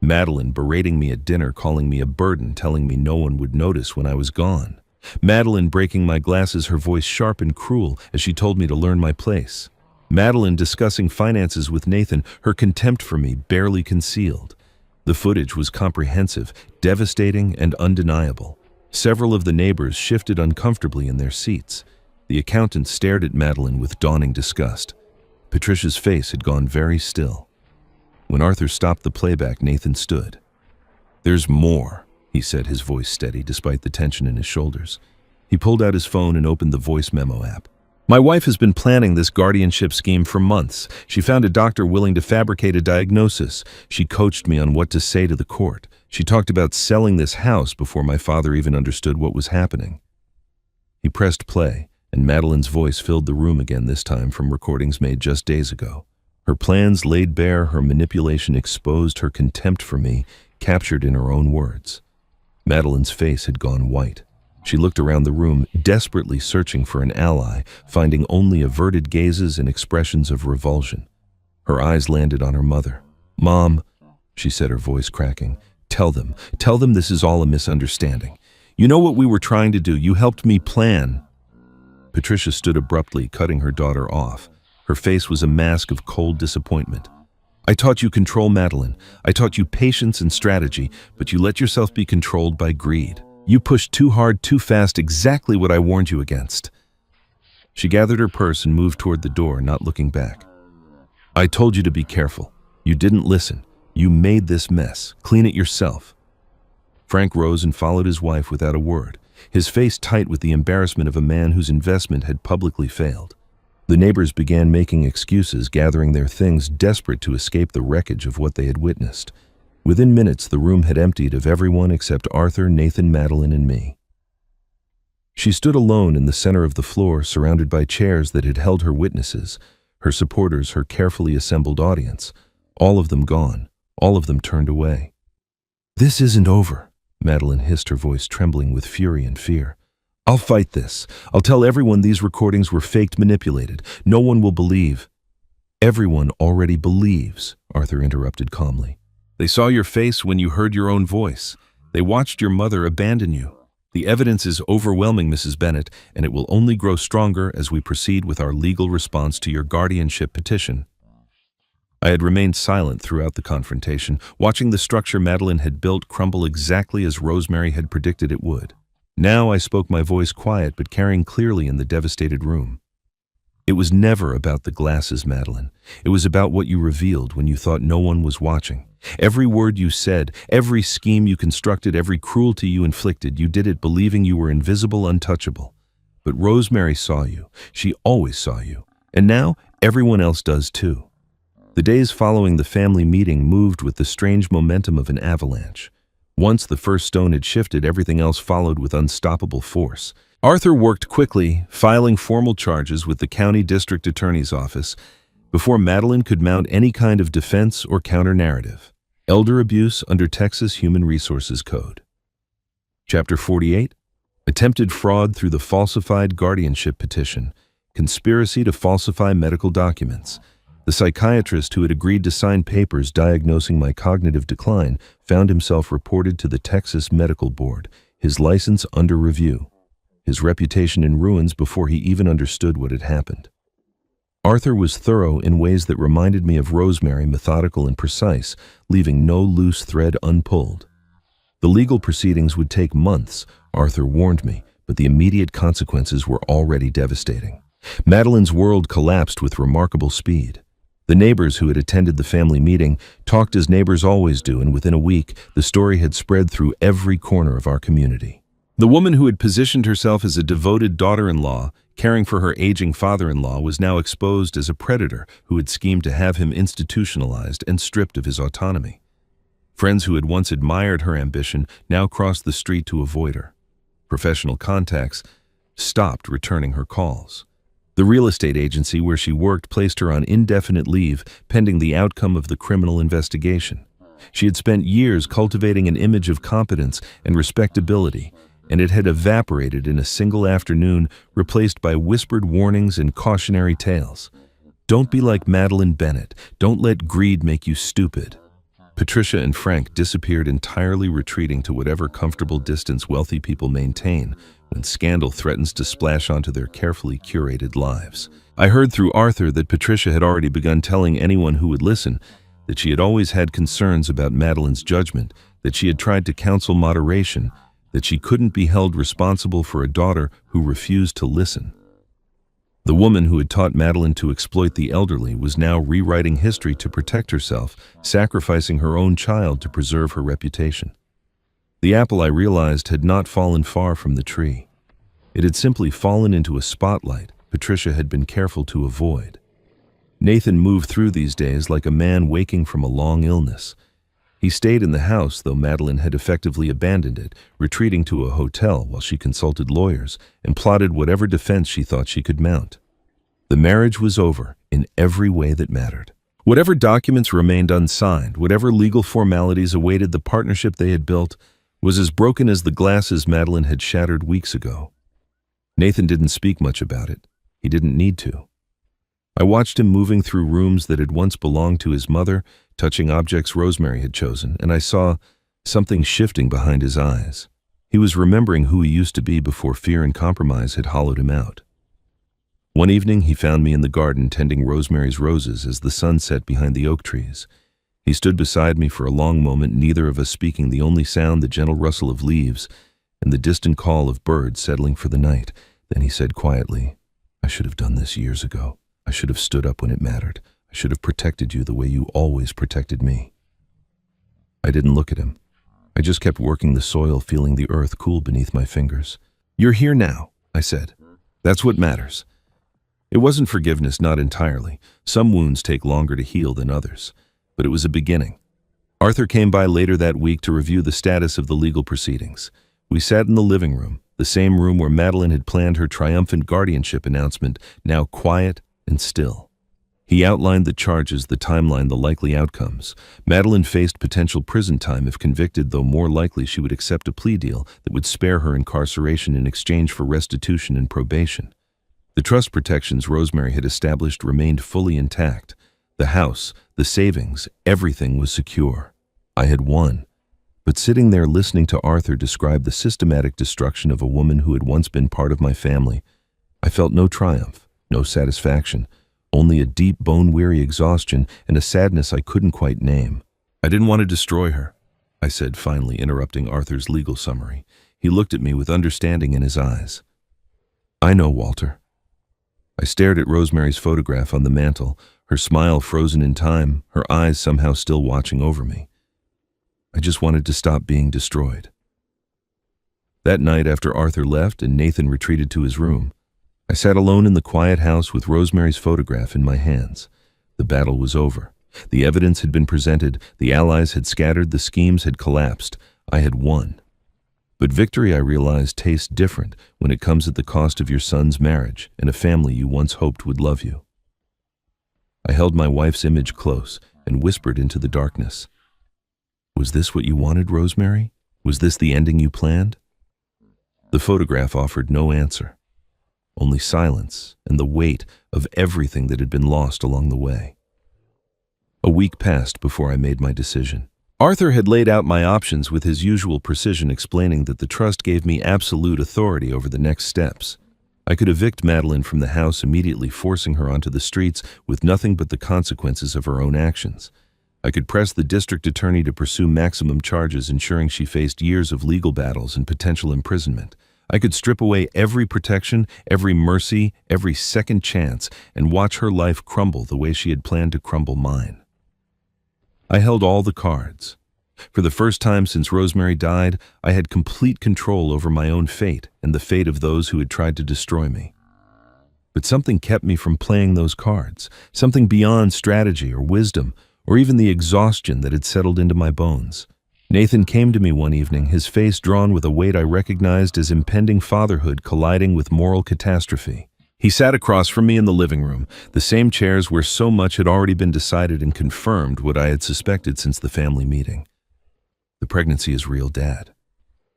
Madeline berating me at dinner, calling me a burden, telling me no one would notice when I was gone. Madeline breaking my glasses, her voice sharp and cruel as she told me to learn my place. Madeline discussing finances with Nathan, her contempt for me barely concealed. The footage was comprehensive, devastating, and undeniable. Several of the neighbors shifted uncomfortably in their seats. The accountant stared at Madeline with dawning disgust. Patricia's face had gone very still. When Arthur stopped the playback, Nathan stood. "There's more," he said, his voice steady despite the tension in his shoulders. He pulled out his phone and opened the voice memo app. "My wife has been planning this guardianship scheme for months. She found a doctor willing to fabricate a diagnosis. She coached me on what to say to the court. She talked about selling this house before my father even understood what was happening." He pressed play, and Madeline's voice filled the room again, this time from recordings made just days ago. Her plans laid bare, her manipulation exposed, her contempt for me captured in her own words. Madeline's face had gone white. She looked around the room, desperately searching for an ally, finding only averted gazes and expressions of revulsion. Her eyes landed on her mother. "Mom," she said, her voice cracking, tell them this is all a misunderstanding. You know what we were trying to do. You helped me plan." Patricia stood abruptly, cutting her daughter off. Her face was a mask of cold disappointment. "I taught you control, Madeline. I taught you patience and strategy, but you let yourself be controlled by greed. You pushed too hard, too fast, exactly what I warned you against." She gathered her purse and moved toward the door, not looking back. "I told you to be careful. You didn't listen. You made this mess. Clean it yourself." Frank rose and followed his wife without a word, his face tight with the embarrassment of a man whose investment had publicly failed. The neighbors began making excuses, gathering their things, desperate to escape the wreckage of what they had witnessed. Within minutes, the room had emptied of everyone except Arthur, Nathan, Madeline, and me. She stood alone in the center of the floor, surrounded by chairs that had held her witnesses, her supporters, her carefully assembled audience. All of them gone, all of them turned away. "This isn't over," Madeline hissed, her voice trembling with fury and fear. "I'll fight this. I'll tell everyone these recordings were faked, manipulated. No one will believe." Everyone already believes, Arthur interrupted calmly. They saw your face when you heard your own voice. They watched your mother abandon you. The evidence is overwhelming, Mrs. Bennett, and it will only grow stronger as we proceed with our legal response to your guardianship petition. I had remained silent throughout the confrontation, watching the structure Madeline had built crumble exactly as Rosemary had predicted it would. Now I spoke, my voice quiet but carrying clearly in the devastated room. It was never about the glasses, Madeline. It was about what you revealed when you thought no one was watching. Every word you said, every scheme you constructed, every cruelty you inflicted, you did it believing you were invisible, untouchable. But Rosemary saw you. She always saw you. And now everyone else does too. The days following the family meeting moved with the strange momentum of an avalanche. Once the first stone had shifted, everything else followed with unstoppable force. Arthur worked quickly, filing formal charges with the county district attorney's office before Madeline could mount any kind of defense or counter-narrative. Elder abuse under Texas Human Resources Code. Chapter 48. Attempted fraud through the falsified guardianship petition. Conspiracy to falsify medical documents. The psychiatrist who had agreed to sign papers diagnosing my cognitive decline found himself reported to the Texas Medical Board, his license under review, his reputation in ruins before he even understood what had happened. Arthur was thorough in ways that reminded me of Rosemary, methodical and precise, leaving no loose thread unpulled. The legal proceedings would take months, Arthur warned me, but the immediate consequences were already devastating. Madeline's world collapsed with remarkable speed. The neighbors who had attended the family meeting talked as neighbors always do, and within a week, the story had spread through every corner of our community. The woman who had positioned herself as a devoted daughter-in-law, caring for her aging father-in-law, was now exposed as a predator who had schemed to have him institutionalized and stripped of his autonomy. Friends who had once admired her ambition now crossed the street to avoid her. Professional contacts stopped returning her calls. The real estate agency where she worked placed her on indefinite leave pending the outcome of the criminal investigation. She had spent years cultivating an image of competence and respectability, and it had evaporated in a single afternoon, replaced by whispered warnings and cautionary tales. Don't be like Madeline Bennett. Don't let greed make you stupid. Patricia and Frank disappeared entirely, retreating to whatever comfortable distance wealthy people maintain when scandal threatens to splash onto their carefully curated lives. I heard through Arthur that Patricia had already begun telling anyone who would listen that she had always had concerns about Madeline's judgment, that she had tried to counsel moderation, that she couldn't be held responsible for a daughter who refused to listen. The woman who had taught Madeline to exploit the elderly was now rewriting history to protect herself, sacrificing her own child to preserve her reputation. The apple, I realized, had not fallen far from the tree. It had simply fallen into a spotlight Patricia had been careful to avoid. Nathan moved through these days like a man waking from a long illness. He stayed in the house, though Madeline had effectively abandoned it, retreating to a hotel while she consulted lawyers and plotted whatever defense she thought she could mount. The marriage was over in every way that mattered. Whatever documents remained unsigned, whatever legal formalities awaited the partnership they had built, was as broken as the glasses Madeline had shattered weeks ago. Nathan didn't speak much about it. He didn't need to. I watched him moving through rooms that had once belonged to his mother, touching objects Rosemary had chosen, and I saw something shifting behind his eyes. He was remembering who he used to be before fear and compromise had hollowed him out. One evening, he found me in the garden tending Rosemary's roses as the sun set behind the oak trees. He stood beside me for a long moment, neither of us speaking, the only sound the gentle rustle of leaves and the distant call of birds settling for the night. Then he said quietly, "I should have done this years ago. I should have stood up when it mattered. I should have protected you the way you always protected me." I didn't look at him. I just kept working the soil, feeling the earth cool beneath my fingers. "You're here now," I said. "That's what matters." It wasn't forgiveness, not entirely. Some wounds take longer to heal than others. But it was a beginning. Arthur came by later that week to review the status of the legal proceedings. We sat in the living room, the same room where Madeline had planned her triumphant guardianship announcement, now quiet and still. He outlined the charges, the timeline, the likely outcomes. Madeline faced potential prison time if convicted, though more likely she would accept a plea deal that would spare her incarceration in exchange for restitution and probation. The trust protections Rosemary had established remained fully intact. The house, the savings, everything was secure. I had won. But sitting there listening to Arthur describe the systematic destruction of a woman who had once been part of my family, I felt no triumph, no satisfaction, only a deep bone-weary exhaustion and a sadness I couldn't quite name. I didn't want to destroy her, I said, finally interrupting Arthur's legal summary. He looked at me with understanding in his eyes. I know, Walter. I stared at Rosemary's photograph on the mantel, her smile frozen in time, her eyes somehow still watching over me. I just wanted to stop being destroyed. That night, after Arthur left and Nathan retreated to his room, I sat alone in the quiet house with Rosemary's photograph in my hands. The battle was over. The evidence had been presented, the allies had scattered, the schemes had collapsed. I had won. But victory, I realized, tastes different when it comes at the cost of your son's marriage and a family you once hoped would love you. I held my wife's image close and whispered into the darkness. Was this what you wanted, Rosemary? Was this the ending you planned? The photograph offered no answer, only silence and the weight of everything that had been lost along the way. A week passed before I made my decision. Arthur had laid out my options with his usual precision, explaining that the trust gave me absolute authority over the next steps. I could evict Madeline from the house immediately, forcing her onto the streets with nothing but the consequences of her own actions. I could press the district attorney to pursue maximum charges, ensuring she faced years of legal battles and potential imprisonment. I could strip away every protection, every mercy, every second chance, and watch her life crumble the way she had planned to crumble mine. I held all the cards. For the first time since Rosemary died, I had complete control over my own fate and the fate of those who had tried to destroy me. But something kept me from playing those cards, something beyond strategy or wisdom, or even the exhaustion that had settled into my bones. Nathan came to me one evening, his face drawn with a weight I recognized as impending fatherhood colliding with moral catastrophe. He sat across from me in the living room, the same chairs where so much had already been decided, and confirmed what I had suspected since the family meeting. The pregnancy is real, Dad.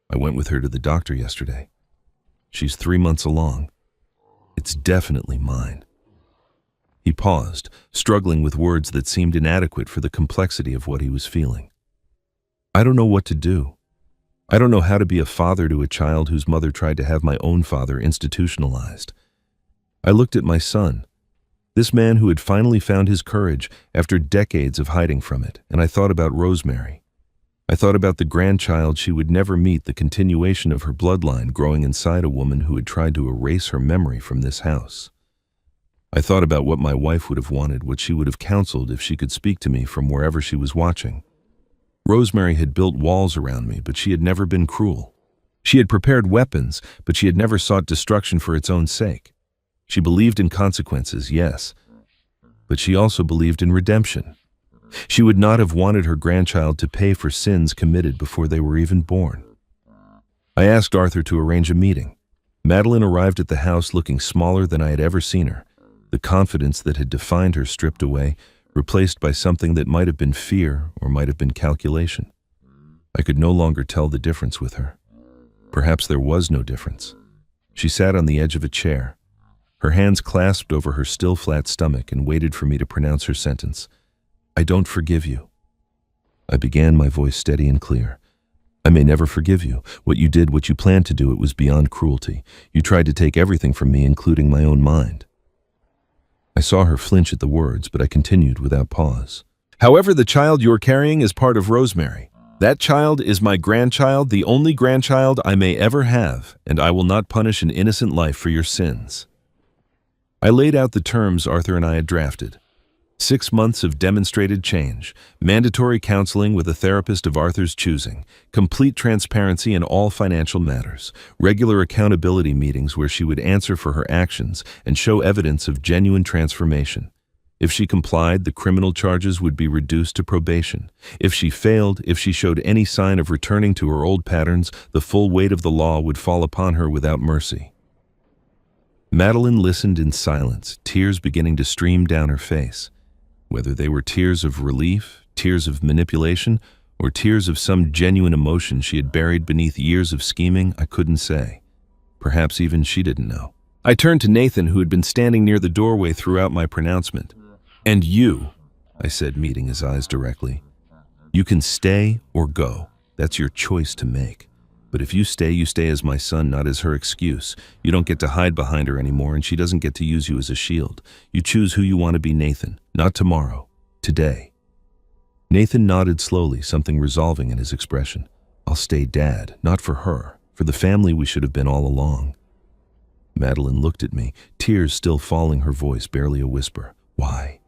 I went with her to the doctor yesterday. She's 3 months along. It's definitely mine. He paused, struggling with words that seemed inadequate for the complexity of what he was feeling. I don't know what to do. I don't know how to be a father to a child whose mother tried to have my own father institutionalized. I looked at my son, this man who had finally found his courage after decades of hiding from it, and I thought about Rosemary. I thought about the grandchild she would never meet, the continuation of her bloodline growing inside a woman who had tried to erase her memory from this house. I thought about what my wife would have wanted, what she would have counseled if she could speak to me from wherever she was watching. Rosemary had built walls around me, but she had never been cruel. She had prepared weapons, but she had never sought destruction for its own sake. She believed in consequences, yes, but she also believed in redemption. She would not have wanted her grandchild to pay for sins committed before they were even born. I asked Arthur to arrange a meeting. Madeline arrived at the house looking smaller than I had ever seen her, the confidence that had defined her stripped away, replaced by something that might have been fear or might have been calculation. I could no longer tell the difference with her. Perhaps there was no difference. She sat on the edge of a chair, her hands clasped over her still flat stomach, and waited for me to pronounce her sentence. I don't forgive you. I began, my voice steady and clear. I may never forgive you. What you did, what you planned to do, it was beyond cruelty. You tried to take everything from me, including my own mind. I saw her flinch at the words, but I continued without pause. However, the child you're carrying is part of Rosemary. That child is my grandchild, the only grandchild I may ever have, and I will not punish an innocent life for your sins. I laid out the terms Arthur and I had drafted. 6 months of demonstrated change, mandatory counseling with a therapist of Arthur's choosing, complete transparency in all financial matters, regular accountability meetings where she would answer for her actions and show evidence of genuine transformation. If she complied, the criminal charges would be reduced to probation. If she failed, if she showed any sign of returning to her old patterns, the full weight of the law would fall upon her without mercy. Madeline listened in silence, tears beginning to stream down her face. Whether they were tears of relief, tears of manipulation, or tears of some genuine emotion she had buried beneath years of scheming, I couldn't say. Perhaps even she didn't know. I turned to Nathan, who had been standing near the doorway throughout my pronouncement. And you, I said, meeting his eyes directly. You can stay or go. That's your choice to make. But if you stay as my son, not as her excuse. You don't get to hide behind her anymore, and she doesn't get to use you as a shield. You choose who you want to be, Nathan. Not tomorrow. Today. Nathan nodded slowly, something resolving in his expression. I'll stay dad, not for her, for the family we should have been all along. Madeline looked at me, tears still falling, her voice barely a whisper. Why?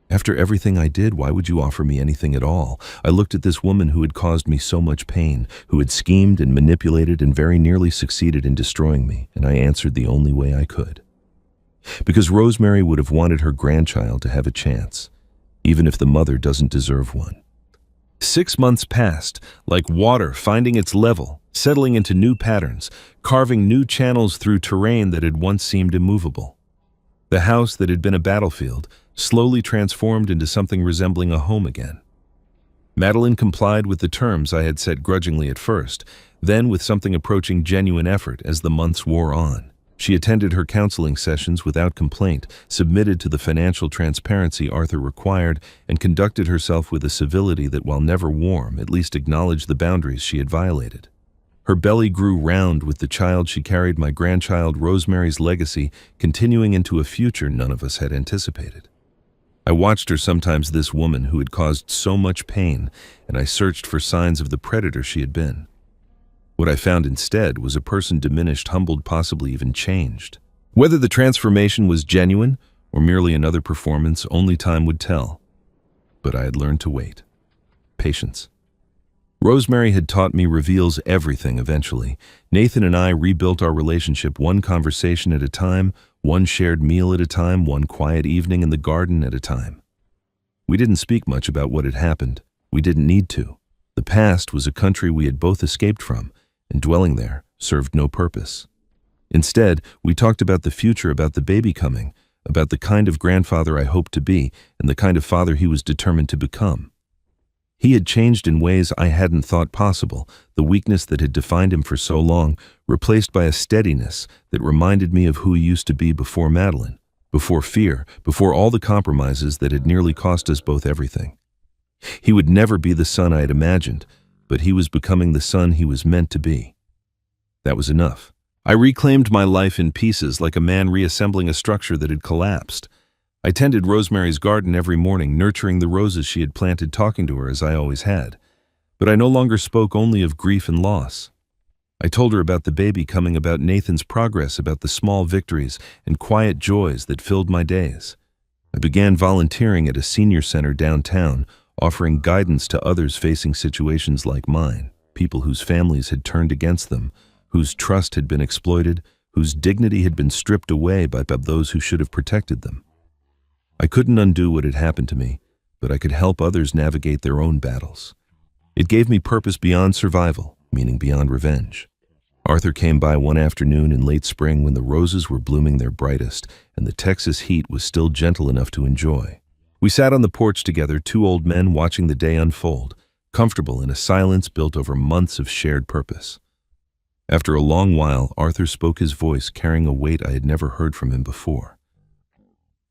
After everything I did, why would you offer me anything at all? I looked at this woman who had caused me so much pain, who had schemed and manipulated and very nearly succeeded in destroying me, and I answered the only way I could. Because Rosemary would have wanted her grandchild to have a chance, even if the mother doesn't deserve one. 6 months passed, like water finding its level, settling into new patterns, carving new channels through terrain that had once seemed immovable. The house that had been a battlefield slowly transformed into something resembling a home again. Madeline complied with the terms I had set grudgingly at first, then with something approaching genuine effort as the months wore on. She attended her counseling sessions without complaint, submitted to the financial transparency Arthur required, and conducted herself with a civility that, while never warm, at least acknowledged the boundaries she had violated. Her belly grew round with the child she carried, my grandchild, Rosemary's legacy, continuing into a future none of us had anticipated. I watched her, sometimes this woman who had caused so much pain, and I searched for signs of the predator she had been. What I found instead was a person diminished, humbled, possibly even changed. Whether the transformation was genuine or merely another performance, only time would tell. But I had learned to wait. Patience. Rosemary had taught me reveals everything eventually. Nathan and I rebuilt our relationship one conversation at a time, one shared meal at a time, one quiet evening in the garden at a time. We didn't speak much about what had happened. We didn't need to. The past was a country we had both escaped from, and dwelling there served no purpose. Instead, we talked about the future, about the baby coming, about the kind of grandfather I hoped to be, and the kind of father he was determined to become. He had changed in ways I hadn't thought possible, the weakness that had defined him for so long, replaced by a steadiness that reminded me of who he used to be before Madeline, before fear, before all the compromises that had nearly cost us both everything. He would never be the son I had imagined, but he was becoming the son he was meant to be. That was enough. I reclaimed my life in pieces, like a man reassembling a structure that had collapsed. I tended Rosemary's garden every morning, nurturing the roses she had planted, talking to her as I always had. But I no longer spoke only of grief and loss. I told her about the baby coming, about Nathan's progress, about the small victories and quiet joys that filled my days. I began volunteering at a senior center downtown, offering guidance to others facing situations like mine, people whose families had turned against them, whose trust had been exploited, whose dignity had been stripped away by those who should have protected them. I couldn't undo what had happened to me, but I could help others navigate their own battles. It gave me purpose beyond survival, meaning beyond revenge. Arthur came by one afternoon in late spring when the roses were blooming their brightest and the Texas heat was still gentle enough to enjoy. We sat on the porch together, two old men watching the day unfold, comfortable in a silence built over months of shared purpose. After a long while, Arthur spoke, his voice carrying a weight I had never heard from him before.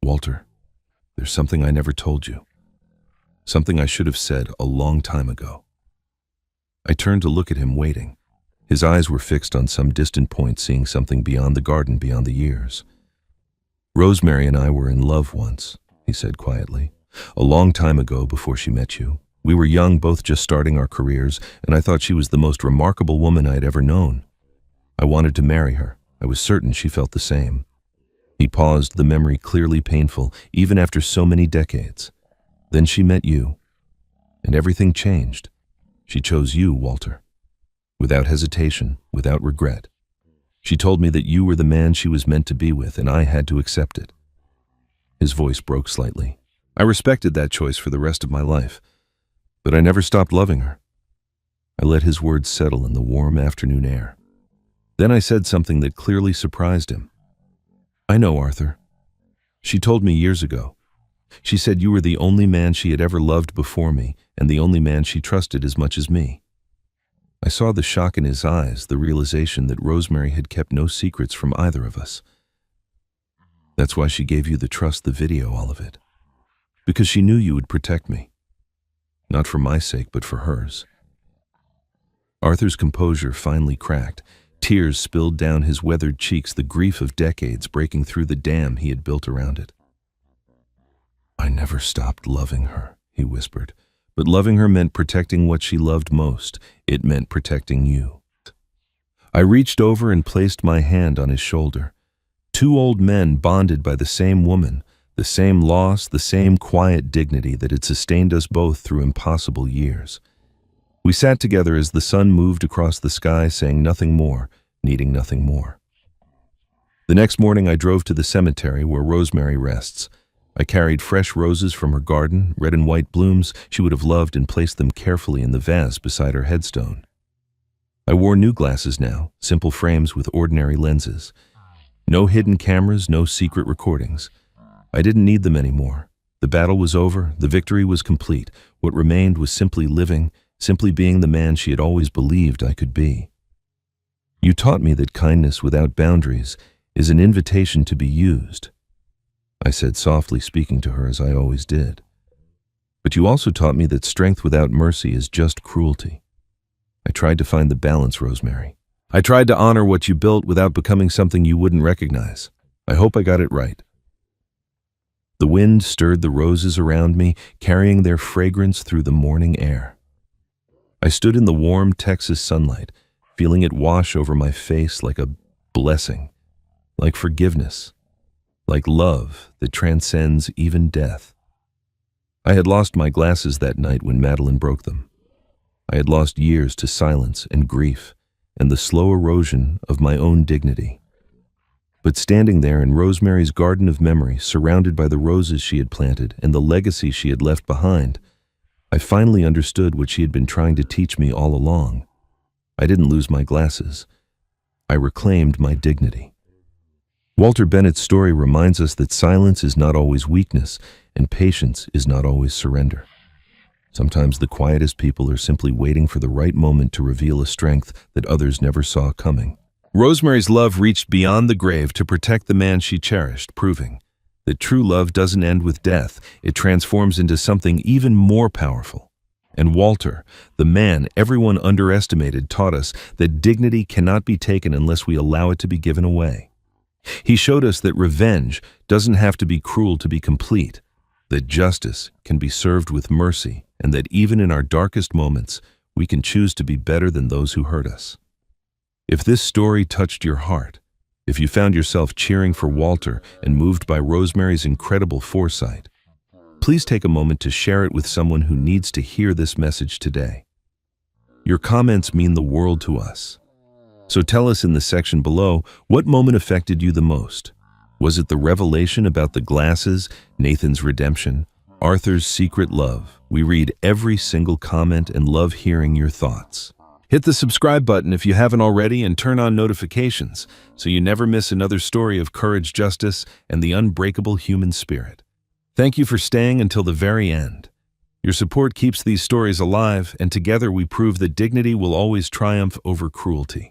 Walter, there's something I never told you. Something I should have said a long time ago. I turned to look at him, waiting. His eyes were fixed on some distant point, seeing something beyond the garden, beyond the years. Rosemary and I were in love once, he said quietly. A long time ago, before she met you. We were young, both just starting our careers, and I thought she was the most remarkable woman I had ever known. I wanted to marry her. I was certain she felt the same. He paused, the memory clearly painful, even after so many decades. Then she met you, and everything changed. She chose you, Walter. Without hesitation, without regret. She told me that you were the man she was meant to be with, and I had to accept it. His voice broke slightly. I respected that choice for the rest of my life, but I never stopped loving her. I let his words settle in the warm afternoon air. Then I said something that clearly surprised him. I know, Arthur. She told me years ago. She said you were the only man she had ever loved before me, and the only man she trusted as much as me. I saw the shock in his eyes, the realization that Rosemary had kept no secrets from either of us. That's why she gave you the trust, the video, all of it. because she knew you would protect me. Not for my sake, but for hers. Arthur's composure finally cracked. Tears spilled down his weathered cheeks, the grief of decades breaking through the dam he had built around it. "I never stopped loving her," he whispered. "But loving her meant protecting what she loved most. It meant protecting you." I reached over and placed my hand on his shoulder. Two old men bonded by the same woman, the same loss, the same quiet dignity that had sustained us both through impossible years. We sat together as the sun moved across the sky, saying nothing more, needing nothing more. The next morning I drove to the cemetery where Rosemary rests. I carried fresh roses from her garden, red and white blooms she would have loved, and placed them carefully in the vase beside her headstone. I wore new glasses now, simple frames with ordinary lenses. No hidden cameras, no secret recordings. I didn't need them anymore. The battle was over, the victory was complete. What remained was simply living, simply being the man she had always believed I could be. "You taught me that kindness without boundaries is an invitation to be used," I said softly, speaking to her as I always did. "But you also taught me that strength without mercy is just cruelty." I tried to find the balance, Rosemary. I tried to honor what you built without becoming something you wouldn't recognize. I hope I got it right. The wind stirred the roses around me, carrying their fragrance through the morning air. I stood in the warm Texas sunlight, feeling it wash over my face like a blessing, like forgiveness, like love that transcends even death. I had lost my glasses that night when Madeline broke them. I had lost years to silence and grief and the slow erosion of my own dignity. But standing there in Rosemary's garden of memory, surrounded by the roses she had planted and the legacy she had left behind, I finally understood what she had been trying to teach me all along. I didn't lose my glasses. I reclaimed my dignity. Walter Bennett's story reminds us that silence is not always weakness, and patience is not always surrender. Sometimes the quietest people are simply waiting for the right moment to reveal a strength that others never saw coming. Rosemary's love reached beyond the grave to protect the man she cherished, proving that true love doesn't end with death. It transforms into something even more powerful. And Walter, the man everyone underestimated, taught us that dignity cannot be taken unless we allow it to be given away. He showed us that revenge doesn't have to be cruel to be complete, that justice can be served with mercy, and that even in our darkest moments, we can choose to be better than those who hurt us. If this story touched your heart, if you found yourself cheering for Walter and moved by Rosemary's incredible foresight, please take a moment to share it with someone who needs to hear this message today. Your comments mean the world to us. So tell us in the section below, what moment affected you the most? Was it the revelation about the glasses, Nathan's redemption, Arthur's secret love? We read every single comment and love hearing your thoughts. Hit the subscribe button if you haven't already and turn on notifications so you never miss another story of courage, justice, and the unbreakable human spirit. Thank you for staying until the very end. Your support keeps these stories alive, and together we prove that dignity will always triumph over cruelty.